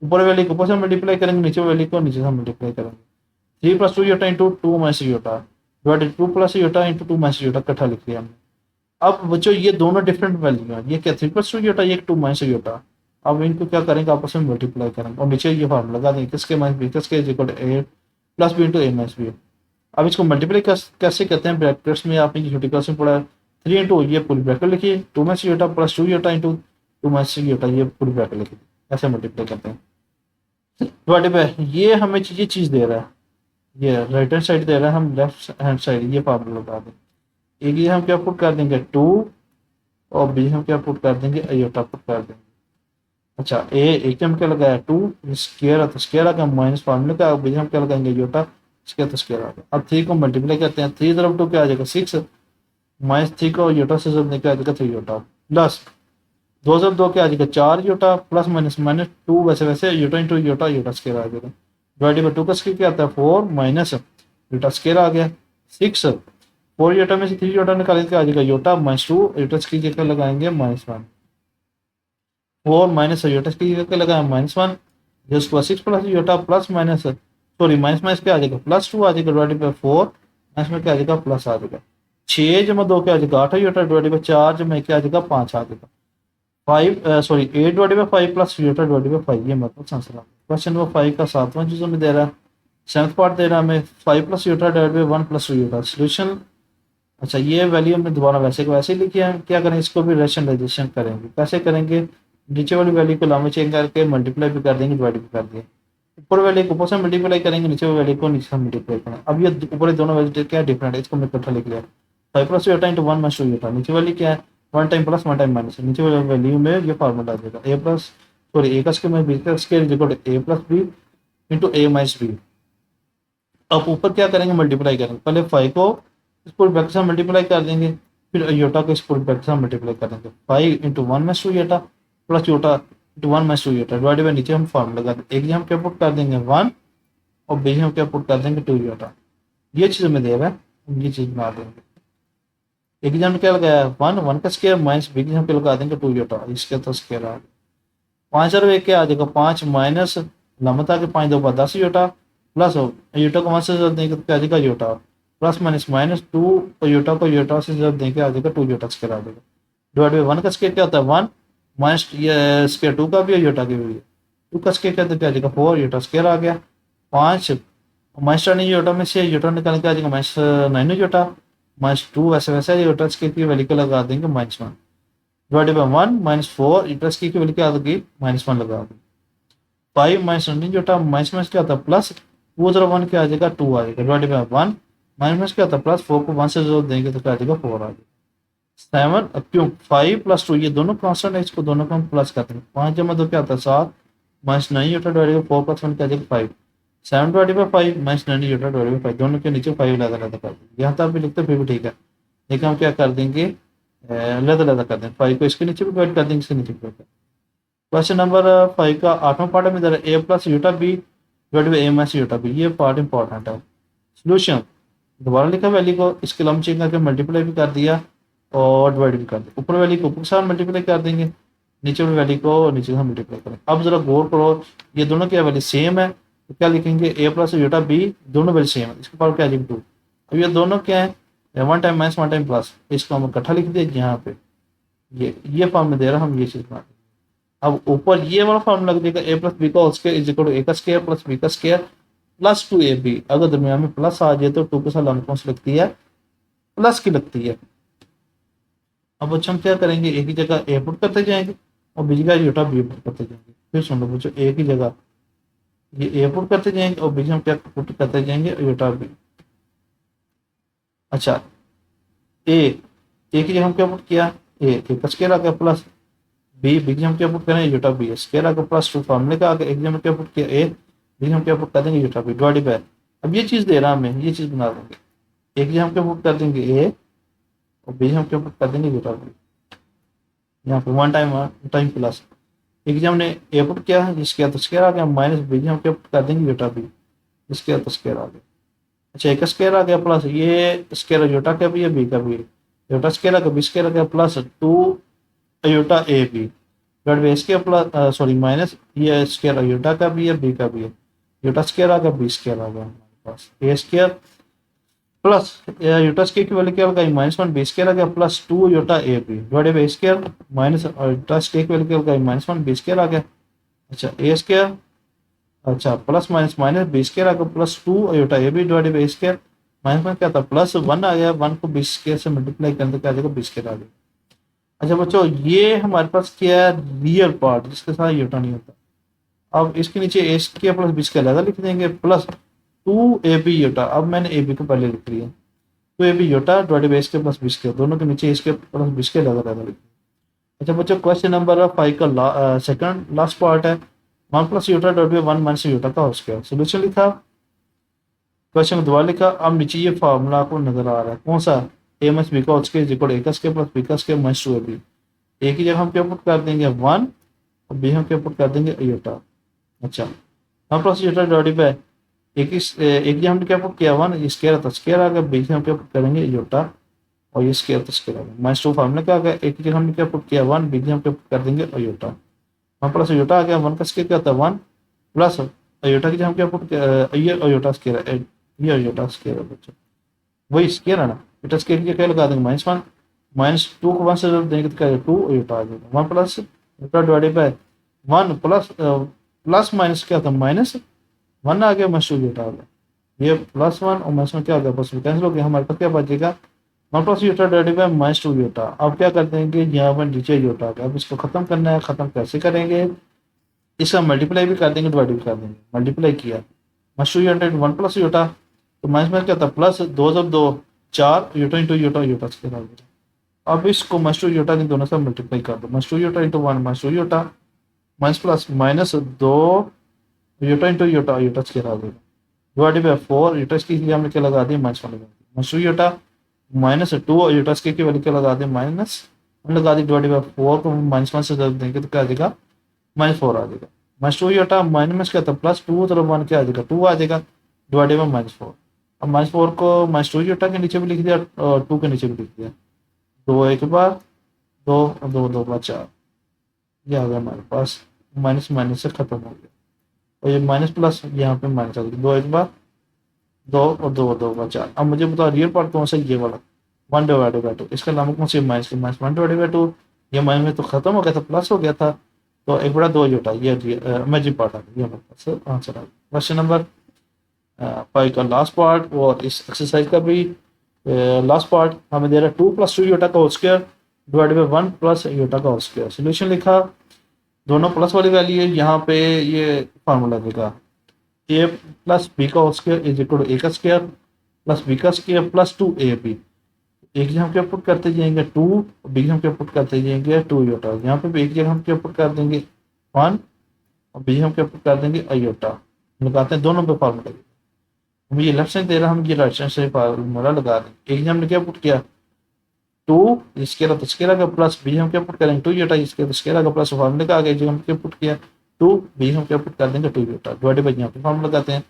ऊपर वैल्यू को ऊपर से मल्टीप्लाई करेंगे नीचे वैल्यू को नीचे से मल्टीप्लाई करेंगे 3 + 2 iota into 2 - iota divided 2 + iota into 2 - iota इकट्ठा लिख लिया हमने। अब बच्चों ये दोनों डिफरेंट वैल्यू है, ये क्या 3 + 2 योटा ये 2 - योटा। अब इनको क्या करेंगे आपस में मल्टीप्लाई करेंगे और नीचे ये फार्मूला लगा देंगे किसके माइनस बी किसके equal A plus B into A minus B. अब इसको मल्टीप्लाई कैसे करते हैं ब्रैकेट्स में आपने छोटी क्लास में पढ़ा है 3 इंटू ये पूरी ब्रैकेट लिखिए 2 - iota plus 2 iota into 2 - iota ये पूरी ब्रैकेट लिखिए ऐसे मल्टीप्लाई करते हैं। डिवाइडेड बाय ये हमें ये चीज़ दे रहा है ये राइट हैंड साइड दे रहा है हम लेफ्ट हैंड साइड ये फार्मूला लगा दें। एक ये हम क्या पुट कर देंगे 2 और बी हम क्या पुट कर देंगे योटा पुट कर देंगे। अच्छा ए एक हम क्या लगाया 2 स्क्वायर है तो स्क्वायर आ गया माइनस फार्मूले का बी हम क्या लगाएंगे योटा स्क्वायर तो स्क्वायर आ गया। अब 3 को मल्टीप्लाई करते हैं 3 × 2 क्या आ जाएगा 6 -3 को योटा से जोड़ने क्या आ जाएगा 3 योटा प्लस 2 × 2 क्या आ जाएगा 4 योटा प्लस माइनस माइनस 2 वैसे वैसे iota into iota iota square आ जाएगा डिवाइडेड बाय 2 का स्क्वायर क्या आता है 4 माइनस योटा स्क्वायर आ गया 6 4 योटा में से 3 योटा निकालेंगे क्या आ जाएगा योटा -2 योटा स्क्वायर जगह लगाएंगे -1 4 माइनस योटा स्क्वायर जगह लगाएंगे -1 जिसको 6 plus Yotta plus minus sorry minus minus क्या आ जाएगा +2 आ जाएगा डिवाइडेड बाय 4 माइनस में क्या आ जाएगा प्लस आ जाएगा 6 × 2 क्या आ जाएगा 8 योटा डिवाइडेड बाय 4 में क्या आ जाएगा 5 आ जाएगा 5 sorry 8 divided by 5 plus Yotta divided by 5 ये मतलब आंसर आ। क्वेश्चन नंबर 5 का 7वां चीज़ों में दे रहा है 7th पार्ट दे रहा है हमें 5 + iota divided by 1 + iota solution. अच्छा ये वैल्यू हमने दोबारा वैसे को वैसे ही लिखी है क्या करें इसको भी रैशनलाइजेशन करेंगे कैसे करेंगे नीचे वाली वैल्यू को लामे चेंज करके मल्टीप्लाई भी कर देंगे डिवाइड भी कर देंगे ऊपर वैल्यू को ऊपर से मल्टीप्लाई करेंगे नीचे वाली वैल्यू को नीचे से मल्टीप्लाई करेंगे। अब ये ऊपर दोनों वैल्यू क्या डिफरेंट है इसको मैं इकट्ठा लिख लिया 5 + योटा इंटू 1 - योटा नीचे वाली क्या है 1 टाइम प्लस 1 टाइम माइनस नीचे वाली वैल्यू में ये फार्मूला आ जाएगा ए प्लस सॉरी ए का स्क्वायर में बी का square equal to A plus B into A minus B. अब ऊपर क्या करेंगे मल्टीप्लाई करेंगे पहले 5 को इस पूरे ब्रैकेट से मल्टीप्लाई कर देंगे फिर योटा को इस पूरे ब्रैकेट से मल्टीप्लाई कर देंगे 5 into 1 - iota plus iota into 1 - iota divided by नीचे हम फार्मूला लगा देंगे एक हम क्या पुट कर देंगे 1 और बी हम क्या पुट कर देंगे 2 योटा ये चीज़ में दे रहा है ये चीज़ बना देंगे। एक एग्जाम क्या लगाया 1 का स्क्वायर माइनस बी हम क्या लगा देंगे 2 योटा इसके तो स्क्वायर आ 5 और 1 क्या आ जाएगा 5 माइनस लमत आ के 5 2 × 10 योटा प्लस योटा को 1 से जोड़ देंगे तो क्या आ जाएगा योटा प्लस माइनस -2 और योटा को योटा से जोड़ देंगे आ जाएगा 2 योटा स्क्वायर आ जाएगा डिवाइड बाय 1 का स्क्वायर क्या होता है 1 माइनस ये स्क्वायर 2 का भी है योटा की भी है 2 का स्क्वायर क्या होता है आ जाएगा 4 योटा स्क्वायर आ गया 5 माइनस योटा में से योटा निकालने के आ जाएगा -9 योटा -2 वैसे वैसे योटा स्क्वायर की वैल्यू को लगा देंगे -1 डिवाइडेड बाय 1 -4 योटा स्क्वायर की वैल्यू क्या आ जाएगी -1 लगा देंगे 5 -9 योटा माइनस क्या होता है प्लस 2 × 1 क्या आ जाएगा 2 आ जाएगा डिवाइडेड बाय 1 माइनस क्या होता है प्लस 4 को 1 से जोड़ देंगे तो क्या आ जाएगा 4 आ जाएगा 7 क्यों 5 + 2 ये दोनों कांस्टेंट है इसको दोनों को हम प्लस करते हैं 5 × 2 क्या होता है 7 -9 योटा डिवाइडेड बाय 4 + 1 क्या आ जाएगा 5 7 divided by 5 -9 iota divided by 5 दोनों के नीचे 5 अलग अलग कर देंगे यहाँ तक भी लिखते फिर भी ठीक है लेकिन हम क्या कर देंगे अलग अलग कर देंगे 5 को इसके नीचे भी डिवाइड कर देंगे इसके नीचे भी। क्वेश्चन नंबर 5 का 8वां पार्ट में दे रहा है a + iota b divided by a - iota b ये पार्ट इंपॉर्टेंट है। सोल्यूशन दोबारा लिखा वैल्यू को इसके लम चेंज करके मल्टीप्लाई भी कर दिया और डिवाइड भी कर दिया ऊपर वैल्यू को ऊपर के साथ मल्टीप्लाई कर देंगे नीचे वाली वैल्यू को नीचे से मल्टीप्लाई करेंगे। अब जरा गौर करो ये दोनों क्या वैल्यू सेम है तो क्या लिखेंगे a + योटा b दोनों वैल्यू सेम है इसके पावर क्या आ जाएगी 2। अब ये दोनों क्या है one time minus one time plus, इसको हम इकट्ठा लिख दिया यहाँ पे, ये फॉर्म में दे रहा हम ये चीज बना देंगे। अब ऊपर ये वाला फॉर्म लग जाएगा ए प्लस बी का whole square is equal to ए का स्क्वायर प्लस बी का स्क्वायर प्लस टू ए बी। अगर दरमियान में प्लस आ जाए तो टू के साथ लाइन कौन सी लगती है, प्लस की लगती है। अब बच्चों हम क्या करेंगे, एक ही जगह ए पुट करते जाएंगे और बीच का यूटा बी पुट करते जाएंगे। फिर सुन लो बच्चों, एक ही जगह ये ए पुट करते जाएंगे और बीच में क्या पुट करते जाएंगे, यूटा बी। अच्छा ए, एक ही जगह हम क्या पुट किया, ए का स्क्वायर आ गया प्लस बी, बीच में हम क्या पुट करें, यूटा बी स्क्वायर आ गया प्लस टू फॉर्मूले का आ गया। एक जगह हम क्या पुट किया, ए बीच में हम क्या पुट कर देंगे, यूटा बी डिवाइडेड बाय। अब ये चीज दे रहा हमें, ये चीज बना देंगे, एक जगह हम क्या पुट कर देंगे ए और बीच में हम क्या पुट कर देंगे, यूटा बी। यहाँ पे वन टाइम प्लस, एक जगह हमने ए पुट किया इसके तो स्क्वायर आ गया माइनस बीच में हम क्या पुट कर देंगे, यूटा बी इसके तो स्क्वायर आ गया। अच्छा एक स्क्वायर आ गया प्लस ये स्क्वायर यूटा का भी है बी का भी है, यूटा स्क्वायर आ गया बी स्क्वायर आ गया plus two iota A B divide by square plus sorry minus ये स्क्वायर यूटा का भी है बी का भी है, यूटा स्क्वायर आ गया बी स्क्वायर आ गया हमारे पास A square plus iota square की वैल्यू क्या होगा, माइनस वन बी स्क्वायर आ गया plus two iota A B divided by square minus iota square की वैल्यू क्या होगा, माइनस वन बी स्क्वायर आ गया। अच्छा ए स्क्वायर, अच्छा plus minus minus B square आ गया plus two iota A B divided by square minus में क्या था प्लस वन आ गया, वन को बी स्क्वायर से मल्टीप्लाई करने क्या आ जाएगा, बी स्क्वायर आ गया। अच्छा बच्चों ये हमारे पास क्या है, रियल पार्ट जिसके साथ यूटा नहीं होता। अब इसके नीचे A square plus B square अलग लिख देंगे प्लस टू ए बी यूटा। अब मैंने ए बी को पहले लिख लिया, two A B iota divided by square plus B square, दोनों के नीचे A square plus B square अलग अलग लिख। अच्छा बच्चों क्वेश्चन नंबर 5 का सेकंड लास्ट पार्ट है, one plus iota divided by one minus iota का होल स्क्वायर। सोल्यूशन लिखा, क्वेश्चन में दोबारा लिखा। अब नीचे ये फार्मूला आपको नजर आ रहा है कौन सा, ए माइनस बी का whole square is equal to ए का स्क्वायर प्लस बी का स्क्वायर माइनस टू ए बी। एक ही जगह हम क्या पुट कर देंगे वन और बी हम क्या पुट कर देंगे यूटा। अच्छा one plus iota divided bye एक जगह हमने क्या पुट किया वन, ये स्क्वायर था स्क्वायर आ गया, बी हम क्या पुट करेंगे यूटा और ये स्क्वायर तो स्क्वायर आ गया माइनस टू फार्मूला क्या आ गया, एक जगह हमने क्या पुट किया वन, बी हम क्या पुट कर देंगे यूटा। वन प्लस यूटा आ गया, वन का स्क्वायर क्या था वन प्लस यूटा की जगह हम क्या पुट ये यूटा स्क्वायर है, ये यूटा स्क्वायर है बच्चों, वही स्क्वायर है ना, यूटा स्क्वायर की क्या लगा देंगे माइनस वन, माइनस टू को वन से जब देंगे तो क्या टू यूटा आ जाएगा। One plus iota divided by one plus plus minus क्या था माइनस वन आ गया माइनस टू यूटा आ गया, ये प्लस वन और माइनस में क्या आ गया बस कैंसिल हो गया, हमारे पास क्या बचेगा one plus iota divided bye minus two Utah. अब क्या कर देंगे यहाँ पर नीचे यूटा आ गया, अब इसको खत्म करना है, खत्म कैसे करेंगे, इसका मल्टीप्लाई भी कर देंगे डिवाइड भी कर देंगे, मल्टीप्लाई किया माइनस टू यूटा वन प्लस यूटा तो माइनस में क्या था प्लस दो जब दो चार यूटा इंटू यूटा यूटा स्क्वायर आ गया। अब इसको माइनस टू यूटा के दोनों से मल्टीप्लाई कर दो, माइनस टू यूटा इंटू वन माइनस टू यूटा माइनस प्लस माइनस दो यूटा इंटू यूटा यूटा स्क्वायर आ जाएगा डिवाइडेड बाय फोर, यूटा स्क्वायर की हमने क्या लगा दी माइनस वन लगा दी, माइनस टू यूटा माइनस टू यूटा स्क्वायर की वैल्यू क्या लगा दी माइनस वन लगा दी डिवाइडेड बाय फोर को माइनस वन से जब देंगे तो क्या आ जाएगा माइनस फोर आ जाएगा, माइनस टू यूटा माइनस क्या था प्लस टू तरफ वन क्या आ जाएगा टू आ जाएगा डिवाइडेड बाय माइनस फोर। अब माइनस फोर को माइनस टू यूटा के नीचे भी लिख दिया और टू के नीचे भी लिख दिया, दो एक बार दो और दो दो बार चार, ये आ गया हमारे पास माइनस माइनस से खत्म हो गया और ये माइनस प्लस यहाँ पे माइनस आ गया, दो एक बार दो और दो दो बार चार। अब मुझे बताओ रियल पार्ट कौन सा, ये वाला वन डिवाइडेड बाय टू, इसका नाम कौन सा माइनस के minus one divided by two, ये माइनस में तो खत्म हो गया था प्लस हो गया था तो एक बड़ा दो यूटा, ये इमेजिन पार्ट आ गया, ये हमारे पास आंसर आ गया। क्वेश्चन नंबर 5 का लास्ट पार्ट और इस एक्सरसाइज का भी लास्ट पार्ट हमें दे रहा है टू प्लस टू यूटा का whole square divided by one plus iota का होल स्क्वायर। सोल्यूशन लिखा, दोनों प्लस वाली वैल्यू है, यहाँ पे ये फार्मूला देगा ए प्लस बी का whole square is equal to ए का स्क्वायर प्लस बी का स्क्वायर प्लस टू ए बी। एक जगह हम क्या पुट करते जाएंगे टू, बी हम क्या पुट करते जाएंगे टू यूटा, यहाँ पे भी एक जगह हम क्या पुट कर देंगे वन और बी हम क्या पुट कर देंगे अयोटा, लगाते हैं दोनों पे फार्मूला। हम ये लेफ्ट साइड दे रहा हम ये राइट साइड से फार्मूला लगा देंगे, एक जगह हमने क्या पुट किया टू स्केयर तो स्केयर का प्लस बी हम क्या पुट करेंगे टू यूटा इसके तो स्केयर का प्लस फार्मूले का आ गया, जो हम क्या पुट किया टू बी हम क्या पुट कर देंगे टू यूटा डिवाइडेड बाय यहाँ पे फार्मूला लगाते हैं,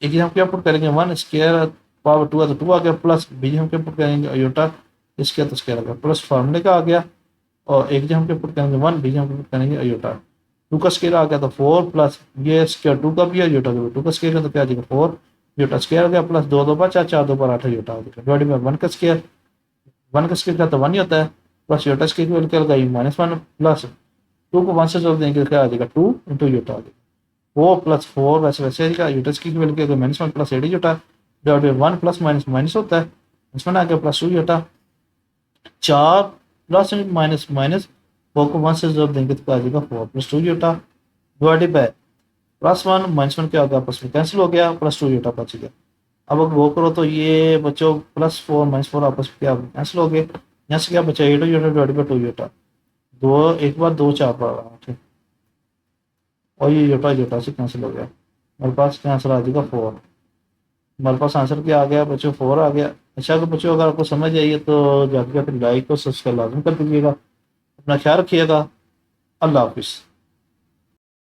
एक हम क्या पुट करेंगे वन स्केयर पावर टू है तो टू आ गया प्लस बी हम क्या पुट करेंगे यूटा स्केयर तो स्केयर आ गया प्लस फार्मूले का आ गया और एक हम क्या पुट करेंगे वन बी हम पुट करेंगे यूटा, टू का स्केयर आ गया तो फोर प्लस ये स्केयर टू का भी है यूटा का टू का स्केयर का तो क्या आ जाएगा फोर योटा स्क्वायर हो गया प्लस 2 2 5 4 4 2 पर 8 योटा हो गया डिवाइड बाई 1 का स्क्वायर का तो 1 ही होता है प्लस योटा स्क्वायर की वैल्यू क्या लगाई -1 प्लस 2 को 1 से जोड़ देंगे तो क्या आ जाएगा 2 इंटू योटा आ जाएगा 4 + 4 वैसे वैसे आएगा योटा स्क्वायर की वैल्यू क्या -1 plus 8 iota divide by 1 plus minus minus होता है -1 आ गया plus 2 iota 4 plus minus minus 4 को 1 से जोड़ देंगे तो क्या आ जाएगा 4 + 2 योटा डिवाइडेड बाय +1 -1 क्या होगा आपस में कैंसिल हो गया +2 योटा बच गया। अब अगर वो करो तो ये बच्चों +4 -4 आपस में क्या कैंसिल हो गए यहाँ से क्या बचा 8 योटा डिवाइडेड बाई 2 योटा दो एक बार 2 4 पर 8 और ये योटा योटा से कैंसिल हो गया हमारे पास क्या आंसर आ जाएगा 4। हमारे पास आंसर क्या आ गया बच्चों 4 आ गया। अच्छा अगर बच्चों अगर आपको समझ आइए तो जाकर लाइक और सब्सक्राइब लाजम कर दीजिएगा। अपना ख्याल रखिएगा। अल्लाह हाफिज़।